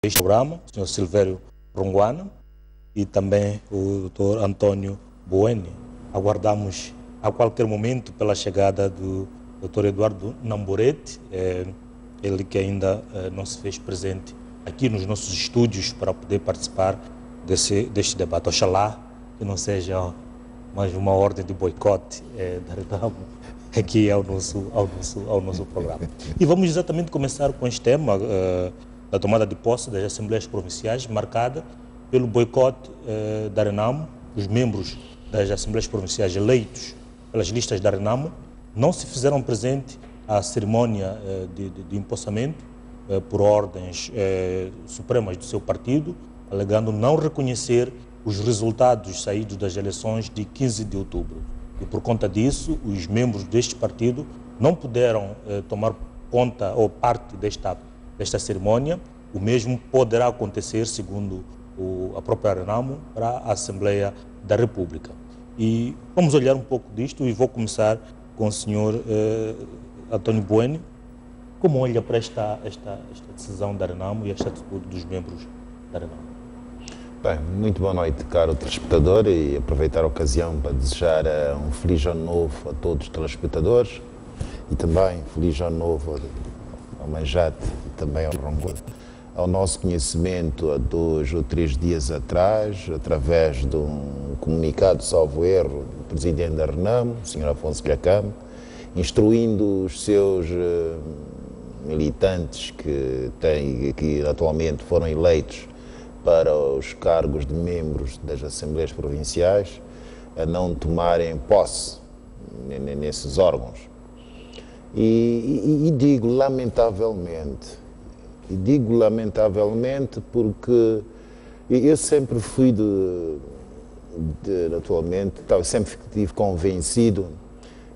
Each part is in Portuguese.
este programa, o Sr. Silvério Ronguana e também o Dr. Antônio Bueni. Aguardamos a qualquer momento pela chegada do Dr. Eduardo Namborete, ele que ainda não se fez presente aqui nos nossos estúdios para poder participar deste debate. Oxalá que não seja mais uma ordem de boicote da Renamo aqui ao nosso programa. E vamos exatamente começar com este tema da tomada de posse das Assembleias Provinciais, marcada pelo boicote da Renamo. Os membros das Assembleias Provinciais eleitos pelas listas da Renamo não se fizeram presente à cerimónia de empossamento por ordens supremas do seu partido, alegando não reconhecer os resultados saídos das eleições de 15 de outubro. E por conta disso, os membros deste partido não puderam tomar conta ou parte desta cerimónia. O mesmo poderá acontecer, segundo a própria Renamo, para a Assembleia da República. E vamos olhar um pouco disto e vou começar com o senhor Antônio Bueni. Como olha para esta decisão da Renamo e esta atitude dos membros da Renamo? Bem, muito boa noite, caro telespectador, e aproveitar a ocasião para desejar um feliz ano novo a todos os telespectadores e também feliz ano novo ao Manjate e também ao Rongo. Ao nosso conhecimento, há 2 ou 3 dias atrás, através de um comunicado, salvo erro, do presidente da Renamo, o Sr. Afonso Gliacamo, instruindo os seus militantes que atualmente foram eleitos para os cargos de membros das Assembleias Provinciais a não tomarem posse nesses órgãos. E digo lamentavelmente, porque eu sempre fui atualmente, sempre estive convencido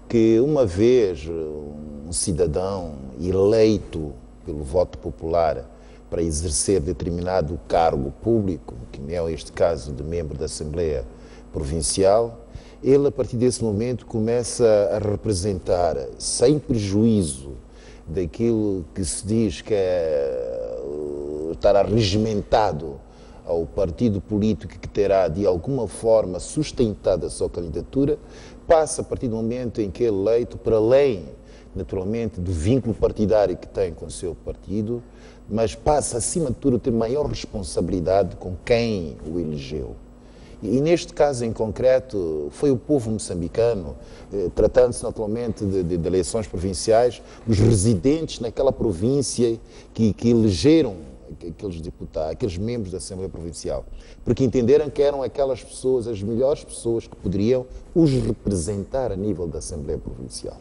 que uma vez um cidadão eleito pelo voto popular para exercer determinado cargo público, que é este caso de membro da Assembleia Provincial, ele a partir desse momento começa a representar, sem prejuízo daquilo que se diz que estará regimentado ao partido político que terá de alguma forma sustentado a sua candidatura, passa a partir do momento em que é eleito, para além, naturalmente, do vínculo partidário que tem com o seu partido, mas passa, acima de tudo, a ter maior responsabilidade com quem o elegeu. E neste caso em concreto, foi o povo moçambicano, tratando-se naturalmente de eleições provinciais, os residentes naquela província que elegeram aqueles deputados, aqueles membros da Assembleia Provincial, porque entenderam que eram aquelas pessoas, as melhores pessoas que poderiam os representar a nível da Assembleia Provincial.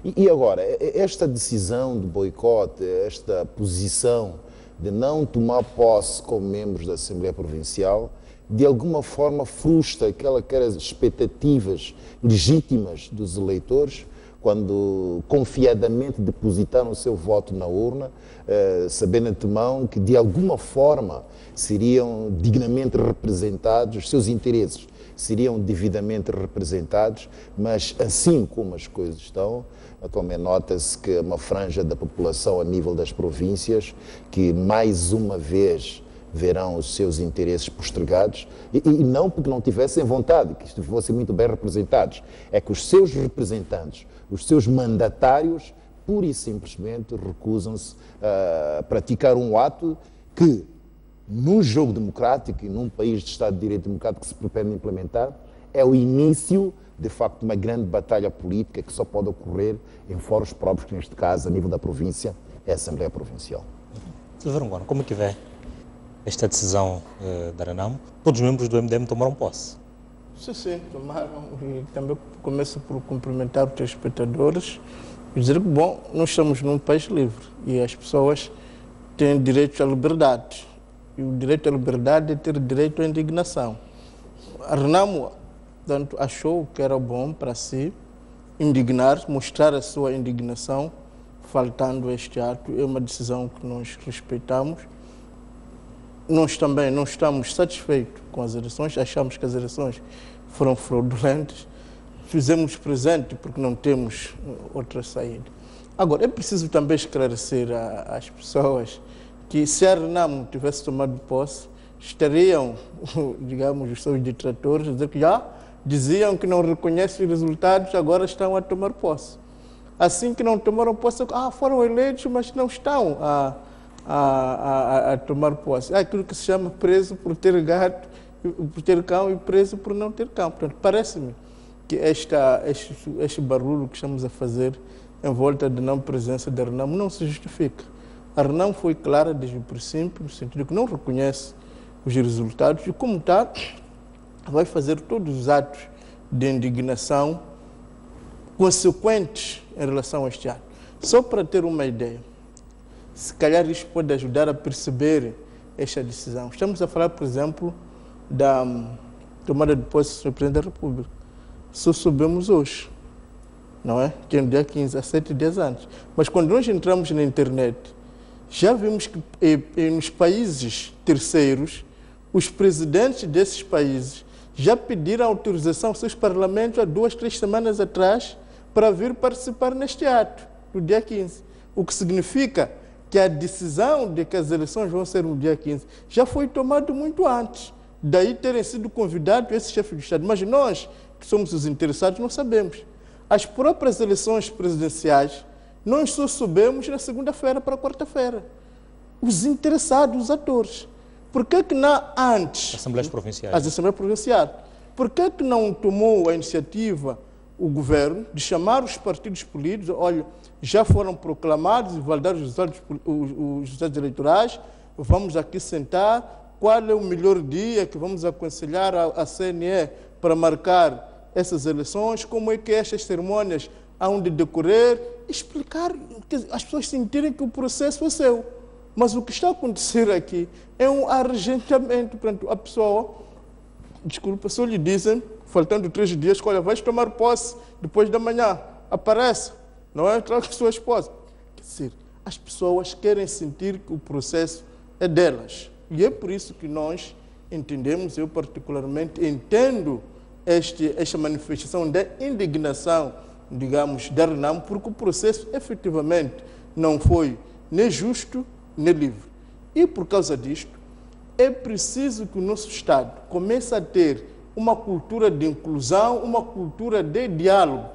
E agora, esta decisão de boicote, esta posição de não tomar posse como membros da Assembleia Provincial, de alguma forma frustra aquelas expectativas legítimas dos eleitores, quando confiadamente depositaram o seu voto na urna, sabendo antemão que de alguma forma seriam dignamente representados, os seus interesses seriam devidamente representados, mas assim como as coisas estão, atualmente nota-se que uma franja da população a nível das províncias, que mais uma vez verão os seus interesses postergados, e não porque não tivessem vontade, que fossem muito bem representados, é que os seus representantes, os seus mandatários, pura e simplesmente recusam-se a praticar um ato que, num jogo democrático e num país de Estado de Direito Democrático que se pretende implementar, é o início, de facto, de uma grande batalha política que só pode ocorrer em fóruns próprios, que neste caso, a nível da província, é a Assembleia Provincial. Silvério Ronguana, como é que vê esta decisão da Renamo? Todos os membros do MDM tomaram posse. Sim, tomaram. E também começo por cumprimentar os telespectadores e dizer que, bom, nós estamos num país livre e as pessoas têm direito à liberdade. E o direito à liberdade é ter direito à indignação. A Renamo, portanto, achou que era bom para si indignar, mostrar a sua indignação, faltando este ato. É uma decisão que nós respeitamos. Nós também não estamos satisfeitos com as eleições, achamos que as eleições foram fraudulentas, fizemos presente porque não temos outra saída. Agora, é preciso também esclarecer às pessoas que se a Renamo tivesse tomado posse, estariam, digamos, os seus detratores, dizer que já diziam que não reconhecem os resultados, agora estão a tomar posse. Assim que não tomaram posse, foram eleitos, mas não estão a tomar posse. É aquilo que se chama preso por ter gato, por ter cão e preso por não ter cão. Portanto, parece-me que este barulho que estamos a fazer em volta da não presença da Renamo não se justifica. A Renamo foi clara desde o princípio, no sentido que não reconhece os resultados e, como tal, vai fazer todos os atos de indignação consequentes em relação a este ato. Só para ter uma ideia, se calhar isso pode ajudar a perceber esta decisão. Estamos a falar, por exemplo, da tomada de posse do Presidente da República. Só soubemos hoje, não é? Que é no dia 15, há 7 dias antes. Mas quando nós entramos na internet, já vimos que nos países terceiros, os presidentes desses países já pediram autorização aos seus parlamentos há 2, 3 semanas atrás para vir participar neste ato, no dia 15. O que significa que a decisão de que as eleições vão ser no dia 15 já foi tomada muito antes. Daí terem sido convidados esses chefes de Estado. Mas nós, que somos os interessados, não sabemos. As próprias eleições presidenciais, nós só soubemos na segunda-feira para quarta-feira. Os interessados, os atores. Por que não antes? Assembleias provinciais. As Assembleias Provinciais. Por que não tomou a iniciativa o governo de chamar os partidos políticos? Olha, já foram proclamados e validados os resultados eleitorais, vamos aqui sentar, qual é o melhor dia que vamos aconselhar a CNE para marcar essas eleições, como é que estas cerimônias hão de decorrer, explicar, as pessoas sentirem que o processo é seu. Mas o que está a acontecer aqui é um arregentamento. Portanto, a pessoa, desculpa, só lhe dizem, faltando 3 dias, olha, vais tomar posse depois da manhã, aparece, não é? Traga a sua esposa. Quer dizer, as pessoas querem sentir que o processo é delas. E é por isso que nós entendemos, eu particularmente entendo esta manifestação de indignação, digamos, da Renamo, porque o processo efetivamente não foi nem justo, nem livre. E por causa disto, é preciso que o nosso Estado comece a ter uma cultura de inclusão, uma cultura de diálogo.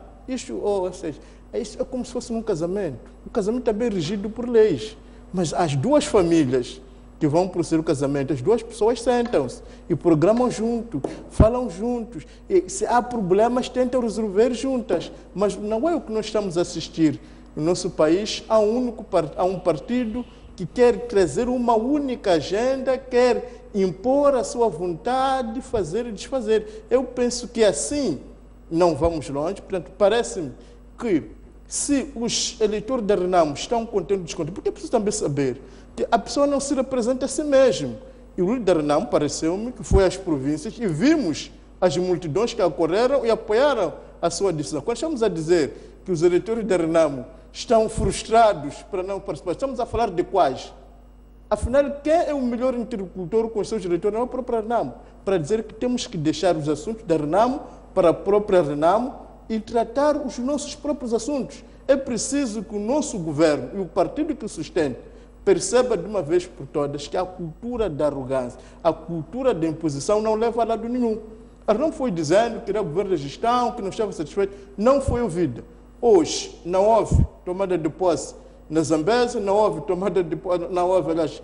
Ou seja, isso é como se fosse um casamento. O casamento é bem regido por leis, mas as duas famílias que vão proceder o casamento, as duas pessoas sentam-se e programam juntos, falam juntos. E se há problemas, tentam resolver juntas. Mas não é o que nós estamos a assistir. No nosso país, há um partido que quer trazer uma única agenda, quer impor a sua vontade, fazer e desfazer. Eu penso que assim não vamos longe. Portanto, parece-me que se os eleitores da Renamo estão contentes ou descontentes, porque é preciso também saber que a pessoa não se representa a si mesmo. E o líder da Renamo pareceu-me que foi às províncias e vimos as multidões que ocorreram e apoiaram a sua decisão. Quando estamos a dizer que os eleitores da Renamo estão frustrados para não participar, estamos a falar de quais? Afinal, quem é o melhor interlocutor com os seus eleitores? Não é a própria Renamo. Para dizer que temos que deixar os assuntos da Renamo para a própria Renamo e tratar os nossos próprios assuntos. É preciso que o nosso governo e o partido que sustenta perceba de uma vez por todas que a cultura da arrogância, a cultura da imposição não leva a lado nenhum. Ela não foi dizendo que era o governo da gestão, que não estava satisfeito, não foi ouvida. Hoje não houve tomada de posse na Zambésia, não houve tomada de posse, não houve, aliás,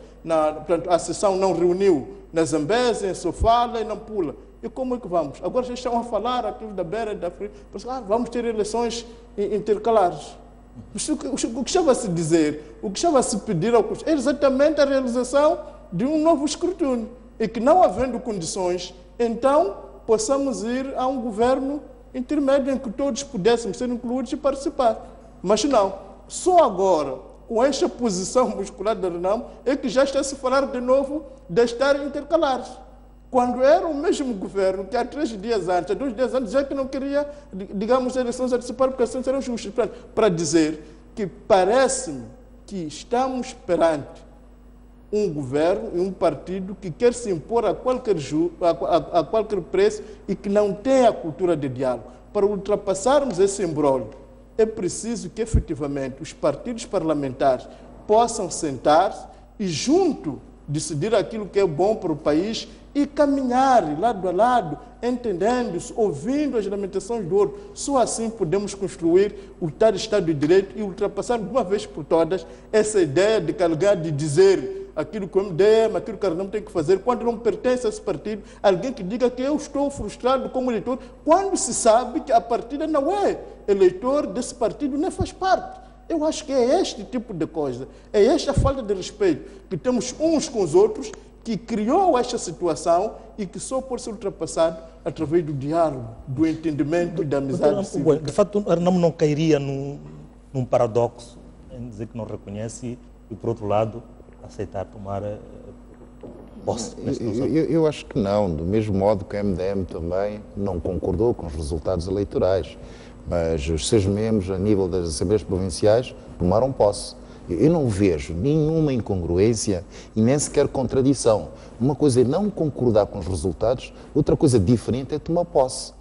portanto, a sessão não reuniu na Zambésia, em Sofala e na Pula. E como é que vamos? Agora já estão a falar aquilo da beira da África, vamos ter eleições intercalares. O que estava a se dizer, o que estava a se pedir ao é exatamente a realização de um novo escrutínio. E que não havendo condições, então possamos ir a um governo intermédio em que todos pudéssemos ser incluídos e participar. Mas não, só agora, com esta posição muscular da Renamo, é que já está a se falar de novo de estar intercalares. Quando era o mesmo governo que há 3 dias antes, há 2 dias antes, já que não queria, digamos, eleições antecipadas porque as eleições eram justas. Para dizer que parece-me que estamos perante um governo e um partido que quer se impor a qualquer preço e que não tem a cultura de diálogo. Para ultrapassarmos esse imbróglio, é preciso que, efetivamente, os partidos parlamentares possam sentar-se e junto decidir aquilo que é bom para o país e caminhar lado a lado, entendendo-se, ouvindo as lamentações do outro. Só assim podemos construir o tal Estado de Direito e ultrapassar de uma vez por todas essa ideia de carregar, de dizer aquilo que o MDM, aquilo que o Renamo tem que fazer, quando não pertence a esse partido, alguém que diga que eu estou frustrado como eleitor, quando se sabe que a partida não é eleitor desse partido, nem faz parte. Eu acho que é este tipo de coisa, é esta falta de respeito que temos uns com os outros que criou esta situação e que só pode ser ultrapassado através do diálogo, do entendimento e da amizade civil. De fato, o Renamo não cairia num paradoxo em dizer que não reconhece e, por outro lado, aceitar tomar posse. Eu acho que não, do mesmo modo que o MDM também não concordou com os resultados eleitorais, mas os seus membros, a nível das Assembleias Provinciais, tomaram posse. Eu não vejo nenhuma incongruência e nem sequer contradição. Uma coisa é não concordar com os resultados, outra coisa diferente é tomar posse.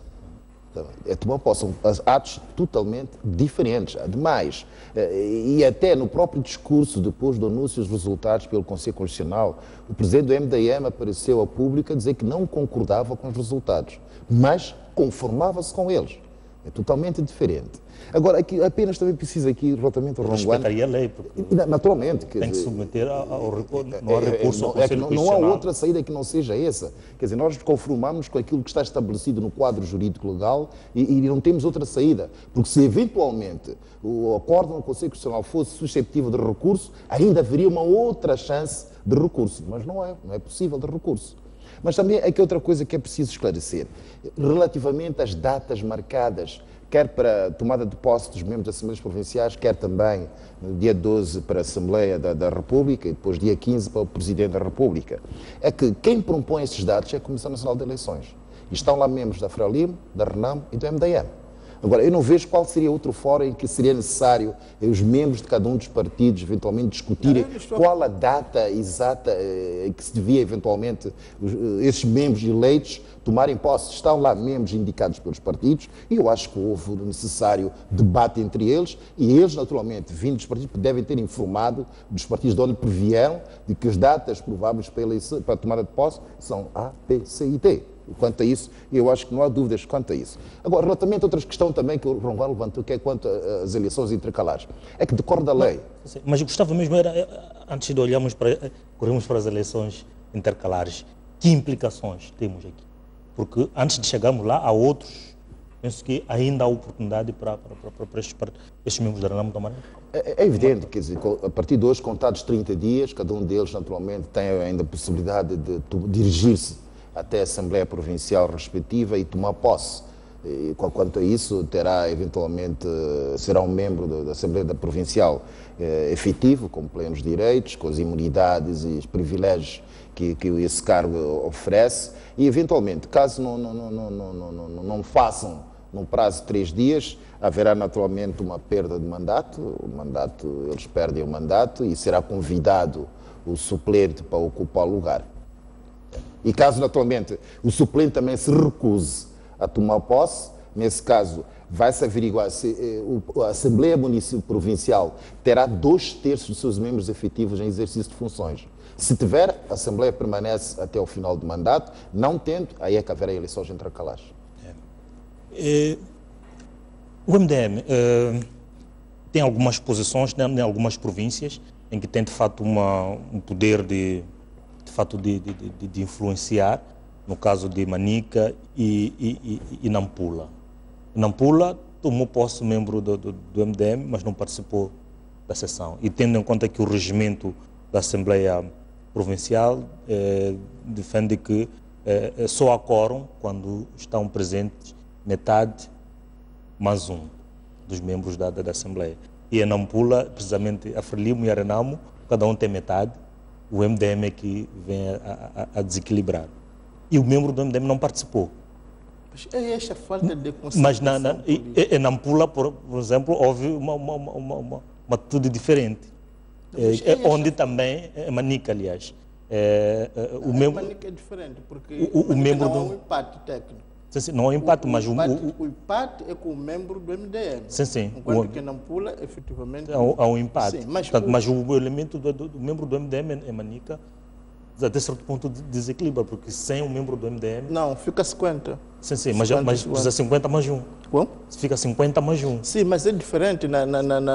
É tomar posse, são atos totalmente diferentes. Ademais, e até no próprio discurso, depois do anúncio dos resultados pelo Conselho Constitucional, o presidente do MDM apareceu a público a dizer que não concordava com os resultados, mas conformava-se com eles. É totalmente diferente. Agora, aqui, apenas também precisa aqui, relativamente ao Ronguano... Respeitaria a lei, porque naturalmente. Tem que submeter ao recurso, não há recurso ao Conselho Constitucional. Não há outra saída que não seja essa. Quer dizer, nós conformamos com aquilo que está estabelecido no quadro jurídico legal e não temos outra saída. Porque se eventualmente o acordo no Conselho Constitucional fosse suscetível de recurso, ainda haveria uma outra chance de recurso. Mas não é possível de recurso. Mas também é que outra coisa que é preciso esclarecer, relativamente às datas marcadas, quer para a tomada de posse dos membros das Assembleias Provinciais, quer também no dia 12 para a Assembleia da República e depois dia 15 para o Presidente da República, é que quem propõe esses dados é a Comissão Nacional de Eleições. E estão lá membros da Frelimo, da Renamo e do MDM. Agora, eu não vejo qual seria outro fórum em que seria necessário os membros de cada um dos partidos eventualmente discutirem qual a data exata em que se devia eventualmente esses membros eleitos tomarem posse. Estão lá membros indicados pelos partidos e eu acho que houve o necessário debate entre eles e eles, naturalmente, vindo dos partidos, devem ter informado dos partidos de onde previeram de que as datas prováveis para a tomada de posse são A, B, C e D. Quanto a isso, eu acho que não há dúvidas quanto a isso. Agora, relativamente a outra questão também que o Ronguano levantou, que é quanto às eleições intercalares, é que decorre da lei. Mas Gustavo, mesmo antes de corrermos para as eleições intercalares, que implicações temos aqui? Porque antes de chegarmos lá, há outros, penso que ainda há oportunidade para estes membros da Renamo tomarem. É evidente, quer dizer, a partir de hoje, contados 30 dias, cada um deles, naturalmente, tem ainda a possibilidade de dirigir-se até a Assembleia Provincial respectiva e tomar posse. E, quanto a isso, terá eventualmente, será um membro da Assembleia Provincial efetivo, com plenos direitos, com as imunidades e os privilégios que esse cargo oferece e, eventualmente, caso não façam num prazo de 3 dias, haverá naturalmente uma perda de mandato, eles perdem o mandato e será convidado o suplente para ocupar o lugar. E caso, naturalmente, o suplente também se recuse a tomar posse, nesse caso, vai-se averiguar se a Assembleia Municipal Provincial terá 2/3 dos seus membros efetivos em exercício de funções. Se tiver, a Assembleia permanece até o final do mandato, não tendo, aí é que haverá eleições intercalares. O MDM tem algumas posições em algumas províncias em que tem, de fato, um poder de influenciar, no caso de Manica e Nampula. Nampula tomou posse membro do MDM, mas não participou da sessão. E tendo em conta que o regimento da Assembleia Provincial defende que só há quórum quando estão presentes metade mais um dos membros da Assembleia. E a Nampula, precisamente a Frelimo e a Renamo, cada um tem metade. O MDM é que vem a desequilibrar. E o membro do MDM não participou. Mas é esta falta de consciência. Mas em Nampula, por exemplo, houve uma atitude diferente. Onde também, Manica, aliás. Manica é diferente, porque o membro não há um empate técnico. Sim, não é empate, mas o empate é com o membro do MDM. Sim. Enquanto que Nampula, efetivamente... Há um empate. Sim, mas o elemento do membro do MDM é Manica, até certo ponto desequilibra, porque sem o membro do MDM... Não, fica 50. Sim, mas precisa 50 mais um. Como? Fica 50 mais um. Sim, mas é diferente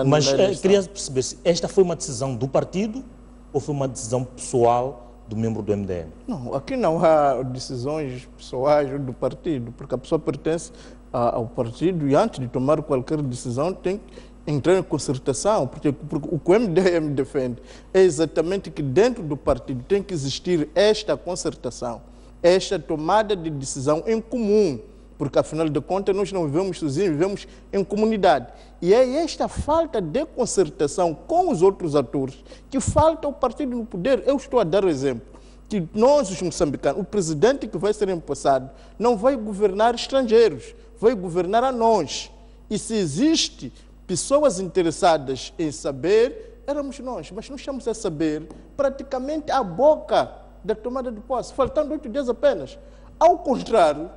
Mas queria perceber se esta foi uma decisão do partido ou foi uma decisão pessoal do membro do MDM? Não, aqui não há decisões pessoais do partido, porque a pessoa pertence ao partido e antes de tomar qualquer decisão tem que entrar em concertação, porque o que o MDM defende é exatamente que dentro do partido tem que existir esta concertação, esta tomada de decisão em comum, porque afinal de contas nós não vivemos sozinhos, vivemos em comunidade. E é esta falta de concertação com os outros atores que falta o partido no poder. Eu estou a dar o exemplo que nós, os moçambicanos, o presidente que vai ser empossado não vai governar estrangeiros, vai governar a nós. E se existe pessoas interessadas em saber, éramos nós, mas não estamos a saber praticamente a boca da tomada de posse, faltando 8 dias apenas. Ao contrário,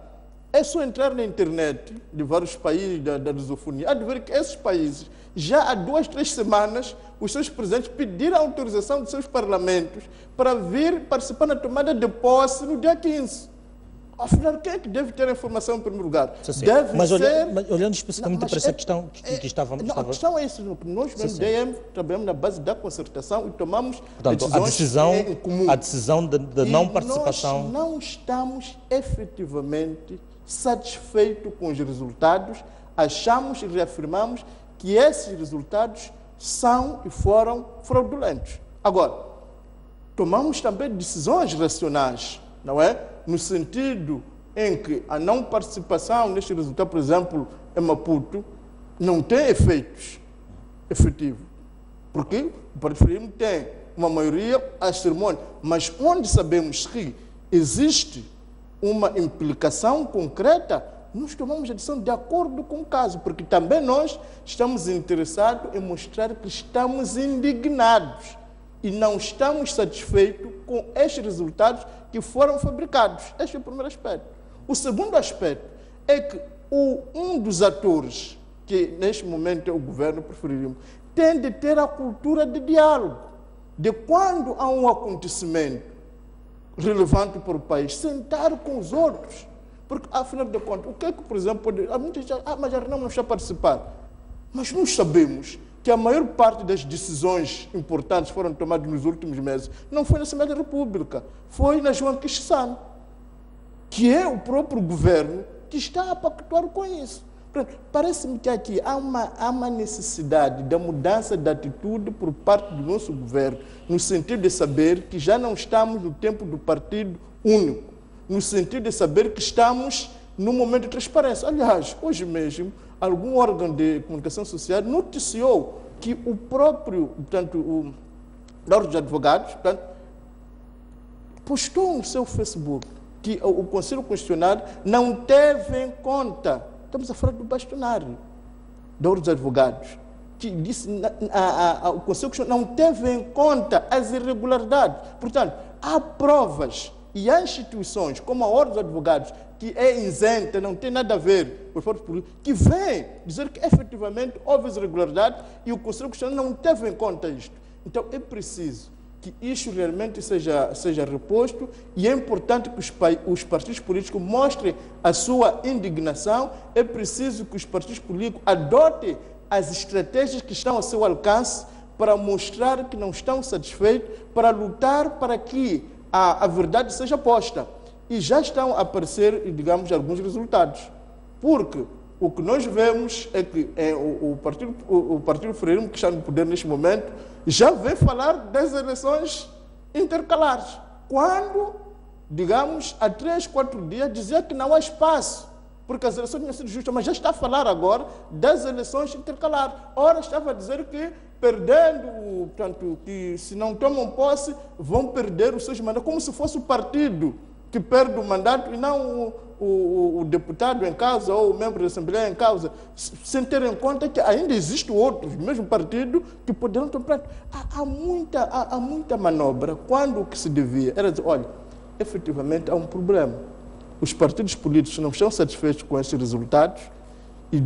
é só entrar na internet de vários países da lusofonia, há de ver que esses países, já há 2, 3 semanas, os seus presidentes pediram a autorização dos seus parlamentos para vir participar na tomada de posse no dia 15. Afinal, quem é que deve ter a informação em primeiro lugar? Sim. Deve mas ser... olhando especificamente para essa questão que estávamos... Não, a questão é isso. Nós, no MDM, trabalhamos na base da concertação e tomamos decisões em comum. A decisão de não participação... Nós não estamos efetivamente satisfeitos com os resultados, achamos e reafirmamos que esses resultados são e foram fraudulentos. Agora, tomamos também decisões racionais, não é? No sentido em que a não participação neste resultado, por exemplo, em Maputo, não tem efeitos efetivos. Porque o Partido Frelimo tem uma maioria às cerimônias, mas onde sabemos que existe uma implicação concreta, nós tomamos a decisão de acordo com o caso, porque também nós estamos interessados em mostrar que estamos indignados e não estamos satisfeitos com estes resultados que foram fabricados. Este é o primeiro aspecto. O segundo aspecto é que um dos atores, que neste momento é o governo preferido, tem de ter a cultura de diálogo, de quando há um acontecimento relevante para o país, sentar com os outros. Porque, afinal de contas, o que é que, por exemplo, pode... Muita gente diz, mas a Renamo não está a participar. Mas nós sabemos que a maior parte das decisões importantes foram tomadas nos últimos meses não foi na Assembleia da República, foi na João Quixano, que é o próprio governo que está a pactuar com isso. Parece-me que aqui há uma necessidade da mudança de atitude por parte do nosso governo, no sentido de saber que já não estamos no tempo do partido único, no sentido de saber que estamos num momento de transparência. Aliás, hoje mesmo, algum órgão de comunicação social noticiou que o próprio, portanto, o Ordem de Advogados, portanto, postou no seu Facebook que o Conselho Constitucional não teve em conta, estamos a falar do bastonário da Ordem dos Advogados, que disse o Conselho Constitucional não teve em conta as irregularidades. Portanto, há provas e há instituições como a Ordem dos Advogados, que é isenta, não tem nada a ver com os forças políticos, que vem dizer que efetivamente houve irregularidade e o Conselho Constitucional não teve em conta isto. Então é preciso que isto realmente seja reposto e é importante que os partidos políticos mostrem a sua indignação, é preciso que os partidos políticos adotem as estratégias que estão ao seu alcance para mostrar que não estão satisfeitos, para lutar para que a verdade seja posta. E já estão a aparecer, digamos, alguns resultados. Porque o que nós vemos é que o Partido Frelimo, que está no poder neste momento, já vem falar das eleições intercalares. Quando, digamos, há 3, 4 dias, dizia que não há espaço, porque as eleições tinham sido justas, mas já está a falar agora das eleições intercalares. Ora, estava a dizer que perdendo, portanto, que se não tomam posse, vão perder os seus mandatos, como se fosse o partido que perde o mandato e não o deputado em causa ou o membro da Assembleia em causa, sem ter em conta que ainda existem outros, mesmo partido, que poderão tomar. Há muita manobra, quando o que se devia era dizer, olha, efetivamente há um problema. os partidos políticos não estão satisfeitos com estes resultados e,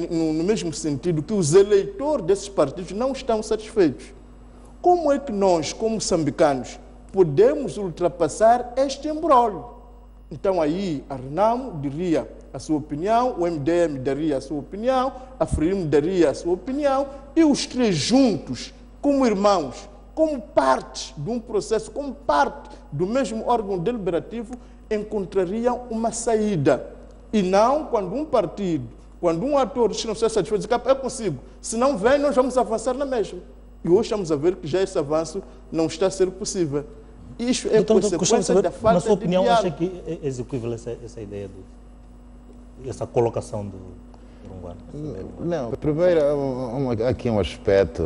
no mesmo sentido, que os eleitores desses partidos não estão satisfeitos. Como é que nós, como moçambicanos, podemos ultrapassar este embrólio? Então aí a Renamo diria a sua opinião, o MDM daria a sua opinião, a Frelimo daria a sua opinião, e os três juntos, como irmãos, como parte de um processo, como parte do mesmo órgão deliberativo, encontrariam uma saída. E não quando um partido, quando um ator não está satisfeito, diz, é consigo, se não vem, nós vamos avançar na mesma. E hoje estamos a ver que já esse avanço não está a ser possível. Isso é consequência da falta de diálogo. Na sua opinião, acha que é execuível essa ideia, essa colocação do Ronguano? Não, primeiro, aqui um aspecto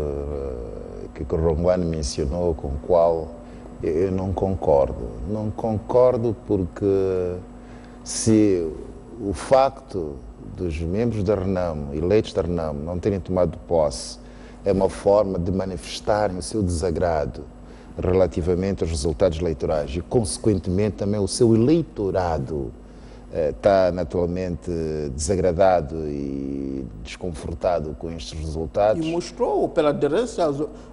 que o Ronguano mencionou, com o qual eu não concordo. Não concordo porque se o facto dos membros da Renamo, eleitos da Renamo, não terem tomado posse, é uma forma de manifestarem o seu desagrado relativamente aos resultados eleitorais e, consequentemente, também o seu eleitorado está naturalmente desagradado e desconfortado com estes resultados. E mostrou pela aderência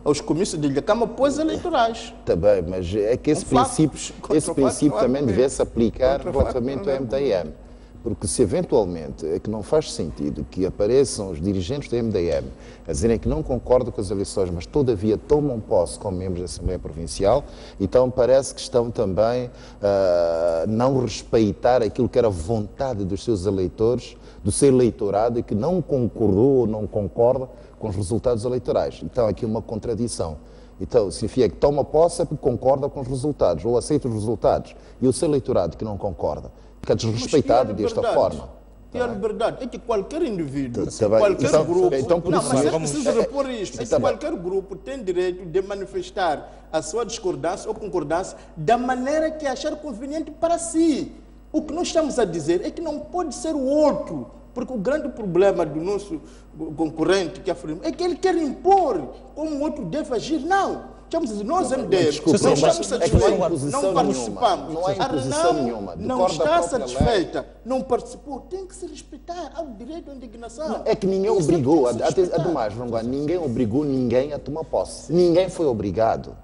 aos comícios de Ilhacama pós-eleitorais. Também, mas é que esse princípio também deve-se aplicar relativamente ao MDM. Porque se eventualmente é que não faz sentido que apareçam os dirigentes do MDM a dizerem que não concordam com as eleições, mas todavia tomam posse como membros da Assembleia Provincial, então parece que estão também a não respeitar aquilo que era a vontade dos seus eleitores, do seu eleitorado, e que não concorreu ou não concorda com os resultados eleitorais. Então aqui uma contradição. Então, significa que toma posse é porque concorda com os resultados, ou aceita os resultados, e o seu eleitorado que não concorda fica desrespeitado desta forma. E a liberdade é que qualquer indivíduo, qualquer grupo... Então, por isso, mas é preciso repor isto. É que qualquer grupo tem direito de manifestar a sua discordância ou concordância da maneira que achar conveniente para si. O que nós estamos a dizer é que não pode ser o outro, porque o grande problema do nosso concorrente, que é a Frelimo, é que ele quer impor como o outro deve agir. Não. Estamos a dizer, nós MDM, não estamos satisfeitos, não participamos. Não há imposição nenhuma. Não está satisfeita, não participou. Tem que se respeitar, há o direito à indignação. Não, é que ninguém obrigou, ademais, ninguém obrigou ninguém a tomar posse. Ninguém foi obrigado.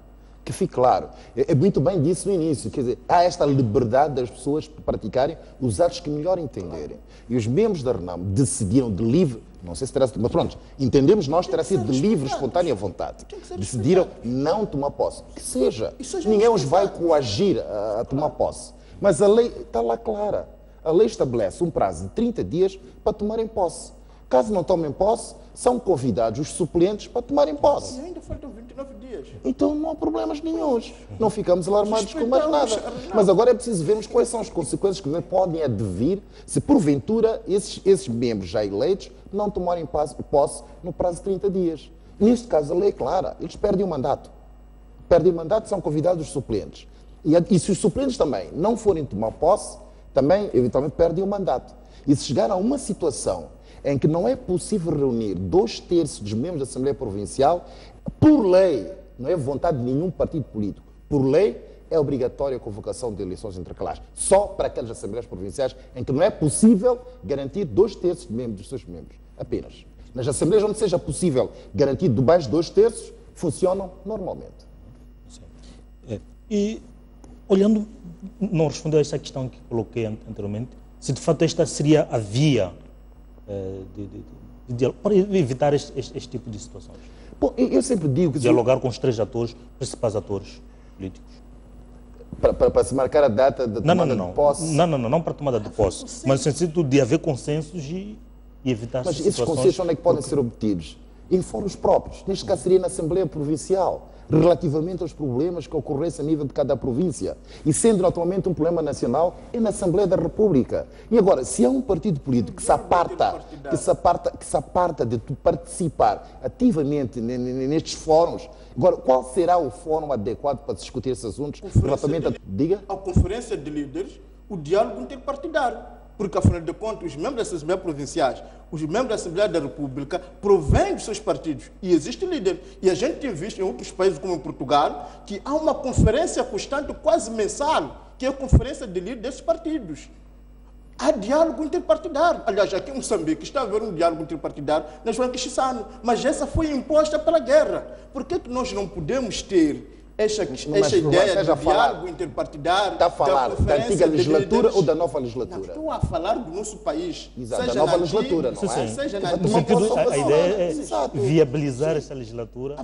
Que fique claro. É muito bem disso no início. Quer dizer, há esta liberdade das pessoas praticarem os atos que melhor entenderem. E os membros da Renamo decidiram de livre, não sei se terá sido, mas pronto, entendemos nós, terá sido de livre, espontânea vontade. Decidiram não tomar posse. Que seja. Ninguém os vai coagir a tomar posse. Mas a lei está lá clara. A lei estabelece um prazo de 30 dias para tomarem posse. Caso não tomem posse, são convidados os suplentes para tomarem posse. E ainda faltam 29 dias. Então não há problemas nenhuns. Não ficamos alarmados com mais nada. Mas agora é preciso vermos quais são as consequências que podem advir se, porventura, esses membros já eleitos não tomarem posse no prazo de 30 dias. Neste caso, a lei é clara. Eles perdem o mandato. Perdem o mandato, são convidados os suplentes. E se os suplentes também não forem tomar posse, também, eventualmente, perdem o mandato. E se chegar a uma situação em que não é possível reunir 2/3 dos membros da Assembleia Provincial, por lei, não é vontade de nenhum partido político, por lei é obrigatória a convocação de eleições intercalares, só para aquelas Assembleias Provinciais em que não é possível garantir 2/3 de membros dos seus membros, apenas. Nas Assembleias onde seja possível garantir de mais de 2/3, funcionam normalmente. E, olhando, não respondeu a essa questão que coloquei anteriormente, se de fato esta seria a via para evitar este tipo de situações. Bom, eu sempre digo que... Dialogar com os três atores, principais atores políticos. Para se marcar a data da tomada de posse? Não para a tomada de posse, mas no sentido de haver consensos e evitar essas situações. Mas esses consensos onde é que podem ser obtidos? Em fóruns próprios. Neste caso seria na Assembleia Provincial, relativamente aos problemas que ocorressem a nível de cada província. E sendo atualmente um problema nacional, é na Assembleia da República. E agora, se há um partido político que se aparta de participar ativamente nestes fóruns, agora, qual será o fórum adequado para discutir esses assuntos? Diga? A Conferência de Líderes, o diálogo interpartidário. Porque, afinal de contas, os membros da Assembleia Provinciais, os membros da Assembleia da República, provêm dos seus partidos. E existe líder. E a gente tem visto em outros países, como em Portugal, que há uma conferência constante, quase mensal, que é a conferência de líderes desses partidos. Há diálogo interpartidário. Aliás, aqui em Moçambique está a haver um diálogo interpartidário na João Quixano, mas essa foi imposta pela guerra. Por que nós não podemos ter essa ideia de diálogo interpartidário? Está a falar da antiga legislatura ou da nova legislatura? Não, estou a falar do nosso país. Exato, da nova legislatura, não é? Seja na No sentido, a ideia é viabilizar esta legislatura,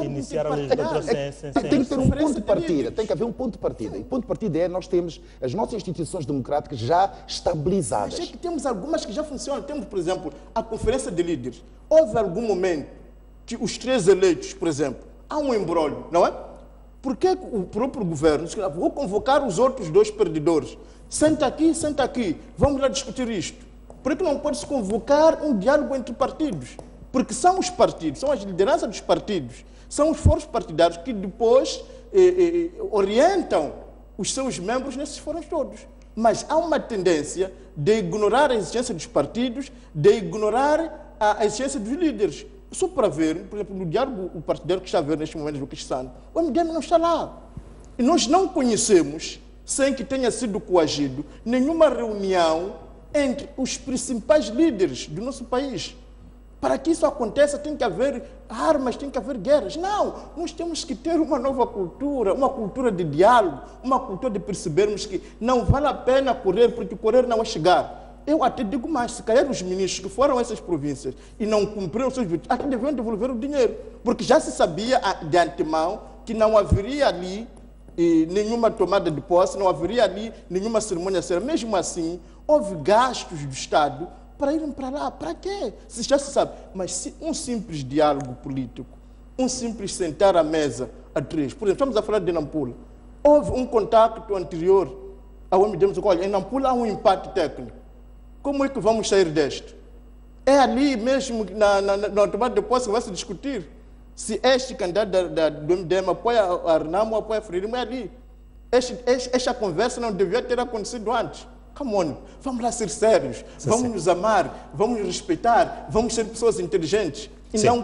iniciar a legislatura sem... Tem que ter um ponto de partida, tem que haver um ponto de partida. E o ponto de partida é nós temos as nossas instituições democráticas já estabilizadas. Mas é que temos algumas que já funcionam. Temos, por exemplo, a Conferência de Líderes. Houve algum momento que os 3 eleitos, por exemplo, há um embrólio, não é? Por que o próprio governo disse, vou convocar os outros 2 perdedores? Senta aqui, vamos lá discutir isto. Por que não pode-se convocar um diálogo entre partidos? Porque são os partidos, são as lideranças dos partidos, são os fóruns partidários que depois orientam os seus membros nesses fóruns todos. Mas há uma tendência de ignorar a existência dos partidos, de ignorar a existência dos líderes. Só para ver, por exemplo, no diálogo partidário que está a ver neste momento do Quixano, o MDM não está lá. E nós não conhecemos, sem que tenha sido coagido, nenhuma reunião entre os principais líderes do nosso país. Para que isso aconteça, tem que haver armas, tem que haver guerras. Não, nós temos que ter uma nova cultura, uma cultura de diálogo, uma cultura de percebermos que não vale a pena correr, porque correr não é chegar. Eu até digo mais, se calhar os ministros que foram a essas províncias e não cumpriram seus objetivos, até deviam devolver o dinheiro, porque já se sabia de antemão que não haveria ali nenhuma tomada de posse, não haveria ali nenhuma cerimônia séria. Mesmo assim, houve gastos do Estado para irem para lá. Para quê? Se já se sabe. Mas se um simples diálogo político, um simples sentar à mesa a 3, por exemplo, estamos a falar de Nampula, houve um contacto anterior ao MDM, olha, em Nampula há um empate técnico. Como é que vamos sair deste? É ali mesmo, na tomada de posse, que vai se discutir se este candidato do MDM apoia a Renamo ou apoia a Frelimo, é ali. Esta conversa não devia ter acontecido antes. Come on, vamos lá ser sérios, vamos nos amar, vamos nos respeitar, vamos ser pessoas inteligentes. E não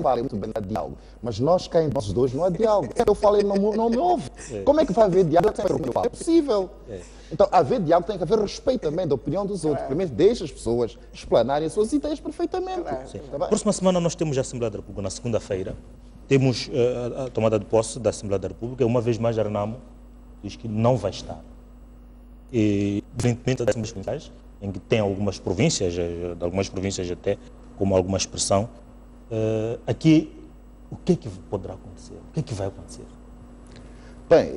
fala muito bem de diálogo, mas nós cá entre nós dois não há diálogo. Eu falo e não me ouve. Como é que vai haver diálogo? É possível. Então, haver diálogo tem que haver respeito também da opinião dos outros. Primeiro, deixa as pessoas explanarem as suas ideias perfeitamente. Próxima semana nós temos a Assembleia da República, na segunda-feira. Temos a tomada de posse da Assembleia da República. Uma vez mais, a Renamo diz que não vai estar. E, diferentemente das Assembleias Provinciais, em que tem algumas províncias até com alguma expressão, aqui, o que é que poderá acontecer? O que é que vai acontecer? Bem,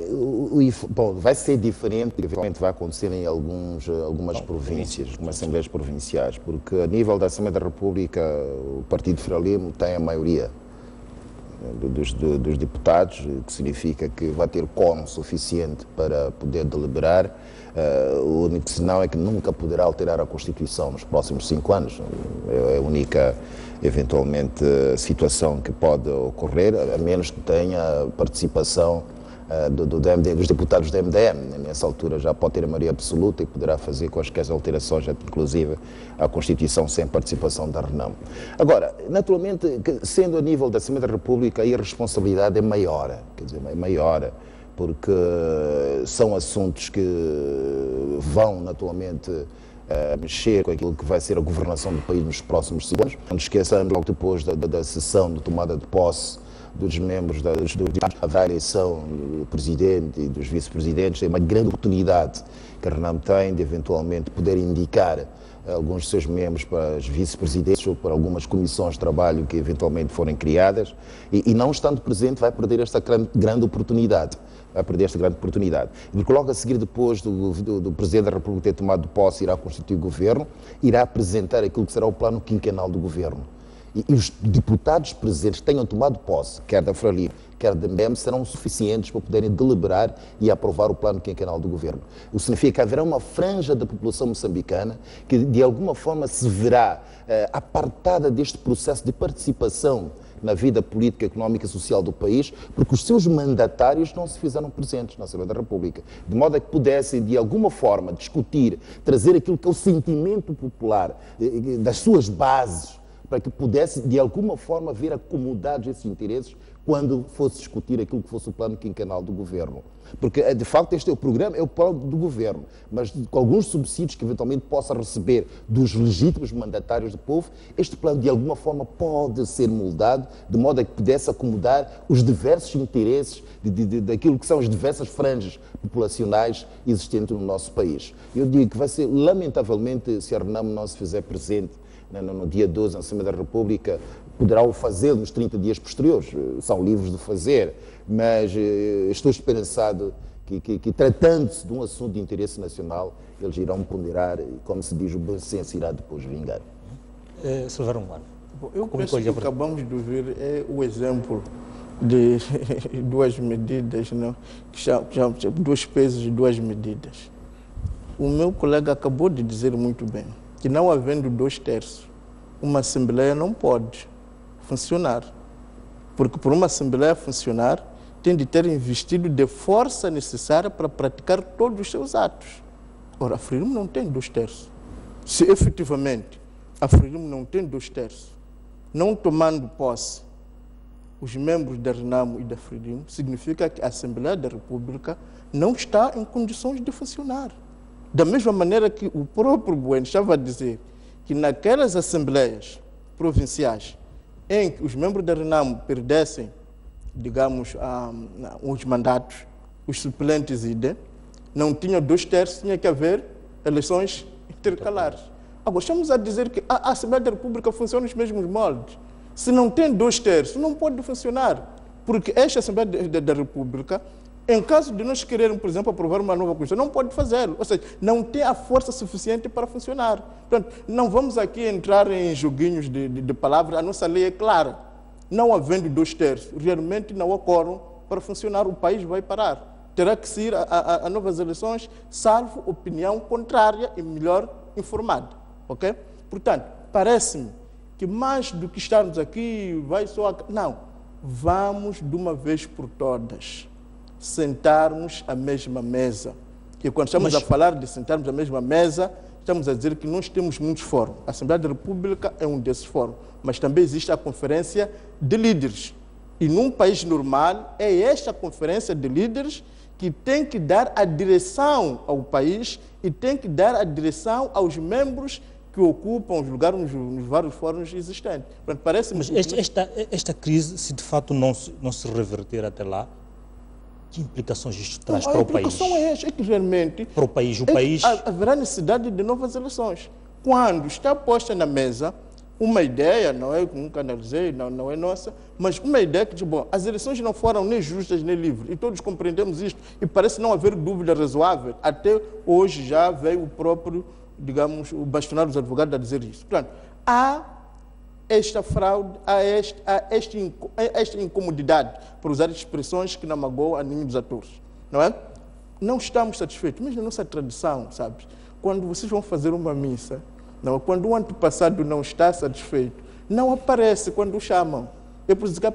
vai ser diferente, eventualmente vai acontecer em algumas províncias, algumas assembleias provinciais, porque a nível da Assembleia da República, o Partido Frelimo tem a maioria dos deputados, que significa que vai ter quórum suficiente para poder deliberar. O único sinal é que nunca poderá alterar a Constituição nos próximos 5 anos. É a única, eventualmente, situação que pode ocorrer, a menos que tenha participação dos deputados do MDM. Nessa altura já pode ter a maioria absoluta e poderá fazer quaisquer alterações, inclusive à Constituição, sem participação da Renamo. Agora, naturalmente, sendo a nível da Assembleia da República, aí a responsabilidade é maior, porque são assuntos que vão, naturalmente, mexer com aquilo que vai ser a governação do país nos próximos 5 anos. Não esqueçamos, logo depois da sessão de tomada de posse dos membros da eleição do presidente e dos vice-presidentes, é uma grande oportunidade que a Renamo tem de eventualmente poder indicar alguns dos seus membros para os vice-presidentes ou para algumas comissões de trabalho que eventualmente forem criadas e não estando presente vai perder esta grande oportunidade. Porque logo a seguir, depois do Presidente da República ter tomado posse, irá constituir o governo, irá apresentar aquilo que será o plano quinquenal do governo. E os deputados presentes que tenham tomado posse, quer da Frelimo, quer da MDM, serão suficientes para poderem deliberar e aprovar o plano quinquenal do governo. O que significa que haverá uma franja da população moçambicana que, de alguma forma, se verá apartada deste processo de participação na vida política, económica e social do país, porque os seus mandatários não se fizeram presentes na Assembleia da República, de modo a que pudessem, de alguma forma, discutir, trazer aquilo que é o sentimento popular das suas bases para que pudesse, de alguma forma, ver acomodados esses interesses quando fosse discutir aquilo que fosse o plano quinquenal do governo. Porque, de facto, este é o programa, é o plano do governo, mas com alguns subsídios que eventualmente possa receber dos legítimos mandatários do povo, este plano, de alguma forma, pode ser moldado de modo a que pudesse acomodar os diversos interesses daquilo que são as diversas franjas populacionais existentes no nosso país. Eu digo que vai ser, lamentavelmente, se a RENAMO não se fizer presente no dia 12, na Assembleia da República, poderá o fazer nos 30 dias posteriores, são livres de fazer, mas estou esperançado que tratando-se de um assunto de interesse nacional, eles irão ponderar e, como se diz, o bom senso irá depois vingar. Silvério Runguano. Eu penso que acabamos de ver o exemplo de duas medidas, não? Que chamam dois pesos e duas medidas. O meu colega acabou de dizer muito bem que, não havendo 2/3, uma Assembleia não pode funcionar. Porque por uma Assembleia funcionar, tem de ter investido de força necessária para praticar todos os seus atos. Ora, a FRELIMO não tem 2/3. Se efetivamente a FRELIMO não tem 2/3, não tomando posse os membros da RENAMO e da FRELIMO, significa que a Assembleia da República não está em condições de funcionar. Da mesma maneira que o próprio Bueno estava a dizer que naquelas assembleias provinciais em que os membros da RENAMO perdessem, digamos, os mandatos, os suplentes não tinham 2/3, tinha que haver eleições intercalares. Agora, estamos a dizer que a Assembleia da República funciona nos mesmos moldes. Se não tem 2/3, não pode funcionar, porque esta Assembleia da República, em caso de nós querermos, por exemplo, aprovar uma nova Constituição, não pode fazê-lo. Ou seja, não tem a força suficiente para funcionar. Portanto, não vamos aqui entrar em joguinhos de palavras. A nossa lei é clara. Não havendo 2/3, realmente não há quórum para funcionar. O país vai parar. Terá que ir a novas eleições, salvo opinião contrária e melhor informada. Ok? Portanto, parece-me que mais do que estarmos aqui, vai só... Não. Vamos, de uma vez por todas, sentarmos à mesma mesa. E quando estamos a falar de sentarmos à mesma mesa, estamos a dizer que nós temos muitos fóruns. A Assembleia da República é um desses fóruns, mas também existe a Conferência de Líderes. E num país normal, é esta Conferência de Líderes que tem que dar a direção ao país e tem que dar a direção aos membros que ocupam os lugares nos vários fóruns existentes. Parece-me... Mas esta crise, se de fato não se reverter até lá, que implicações isto traz para o país? A implicação é que realmente... Para o país, haverá necessidade de novas eleições. Quando está posta na mesa uma ideia, não é, nunca analisei, não é nossa, mas uma ideia que diz, bom, as eleições não foram nem justas nem livres, e todos compreendemos isto, e parece não haver dúvida razoável. Até hoje já veio o próprio, digamos, o bastonário dos advogados a dizer isso. Portanto, há esta fraude, esta incomodidade, por usar expressões que não magoam a nenhum dos atores, não é? Não estamos satisfeitos, mas na nossa tradição, sabe? Quando vocês vão fazer uma missa, não, quando o antepassado não está satisfeito, não aparece quando o chamam. É por isso que,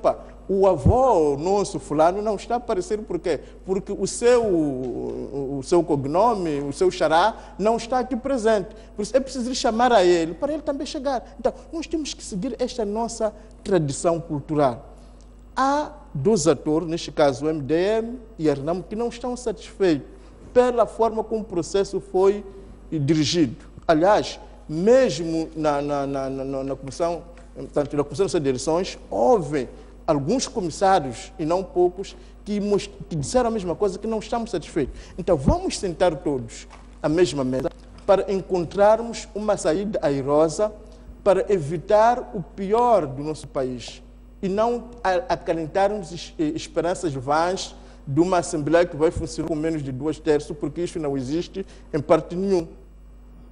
o avô nosso fulano não está a aparecer, por quê? Porque o seu cognome, o seu xará, não está aqui presente. Por isso é preciso chamar a ele, para ele também chegar. Então, nós temos que seguir esta nossa tradição cultural. Há dois atores, neste caso o MDM e a RENAMO, que não estão satisfeitos pela forma como o processo foi dirigido. Aliás, mesmo na Comissão, tanto na Comissão de Eleições, houve alguns comissários, e não poucos, que disseram a mesma coisa, que não estamos satisfeitos. Então, vamos sentar todos à mesma mesa para encontrarmos uma saída airosa para evitar o pior do nosso país e não acalentarmos esperanças vãs de uma Assembleia que vai funcionar com menos de 2/3, porque isso não existe em parte nenhuma.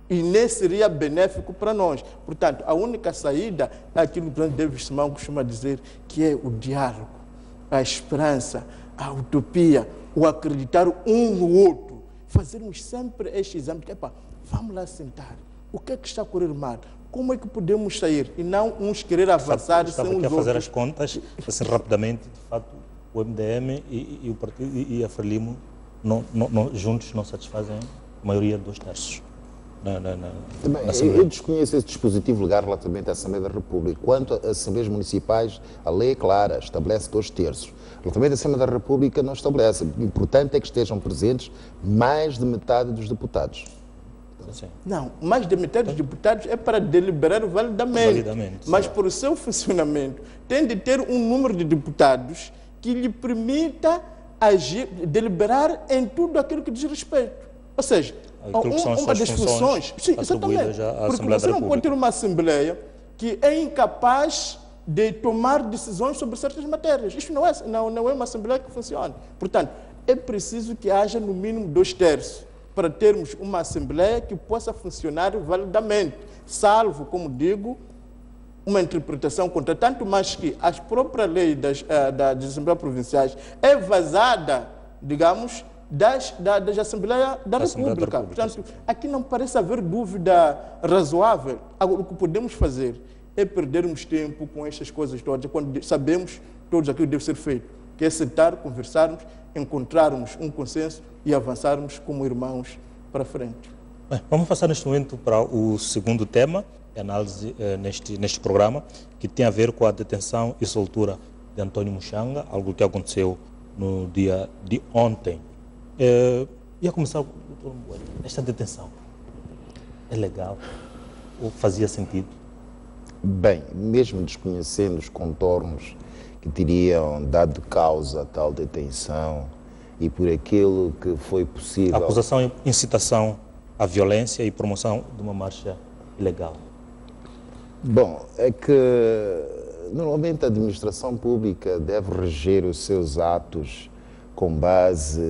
E nem seria benéfico para nós. Portanto, a única saída é aquilo que o presidente David Simão costuma dizer, que é o diálogo, a esperança, a utopia, o acreditar um no outro. Fazermos sempre este exame, que vamos lá sentar. O que é que está a correr mal? Como é que podemos sair? E não uns querer avançar sem os outros. Estava aqui a fazer as contas, assim rapidamente, de fato, o MDM e o partido e a FRELIMO juntos não satisfazem a maioria de 2/3. Também, Assembleia. eu desconheço esse dispositivo legal relativamente à Assembleia da República. Quanto às Assembleias Municipais, a lei é clara, estabelece 2/3. Relativamente à Assembleia da República não estabelece. O importante é que estejam presentes mais de metade dos deputados. Sim. Não, mais de metade dos deputados é para deliberar validamente. Mas sim. por seu funcionamento, tem de ter um número de deputados que lhe permita agir, deliberar em tudo aquilo que diz respeito. Ou seja, Aquilo que são as uma suas das funções, sim, atribuídas exatamente, à porque Assembleia você da não pode República. ter uma Assembleia que é incapaz de tomar decisões sobre certas matérias. Isto não é uma Assembleia que funcione. Portanto, é preciso que haja no mínimo 2/3 para termos uma Assembleia que possa funcionar validamente, salvo, como digo, uma interpretação contra, tanto mais que a própria lei das Assembleias Provinciais é vazada, digamos, da Assembleia da República. Portanto, aqui não parece haver dúvida razoável. Agora, o que podemos fazer é perdermos tempo com estas coisas todas, quando sabemos todos aquilo que deve ser feito, que é sentar, conversarmos, encontrarmos um consenso e avançarmos como irmãos para frente. Bem, vamos passar neste momento para o segundo tema, análise neste programa, que tem a ver com a detenção e soltura de Antônio Muxanga, algo que aconteceu no dia de ontem. Ia começar com o Dr. Bueno. Esta detenção é legal ou fazia sentido? Bem, mesmo desconhecendo os contornos que teriam dado causa a tal detenção e por aquilo que foi possível... A acusação é incitação à violência e promoção de uma marcha ilegal. Bom, é que normalmente a administração pública deve reger os seus atos com base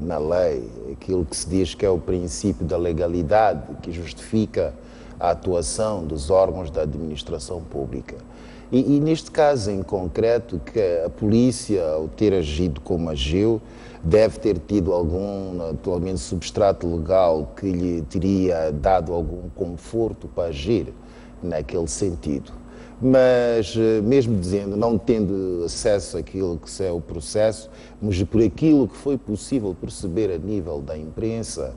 na lei, aquilo que se diz que é o princípio da legalidade, que justifica a atuação dos órgãos da administração pública. E neste caso em concreto, que a polícia, ao ter agido como agiu, deve ter tido algum, atualmente, substrato legal que lhe teria dado algum conforto para agir naquele sentido. Mas, mesmo dizendo, não tendo acesso àquilo que é o processo, mas por aquilo que foi possível perceber a nível da imprensa,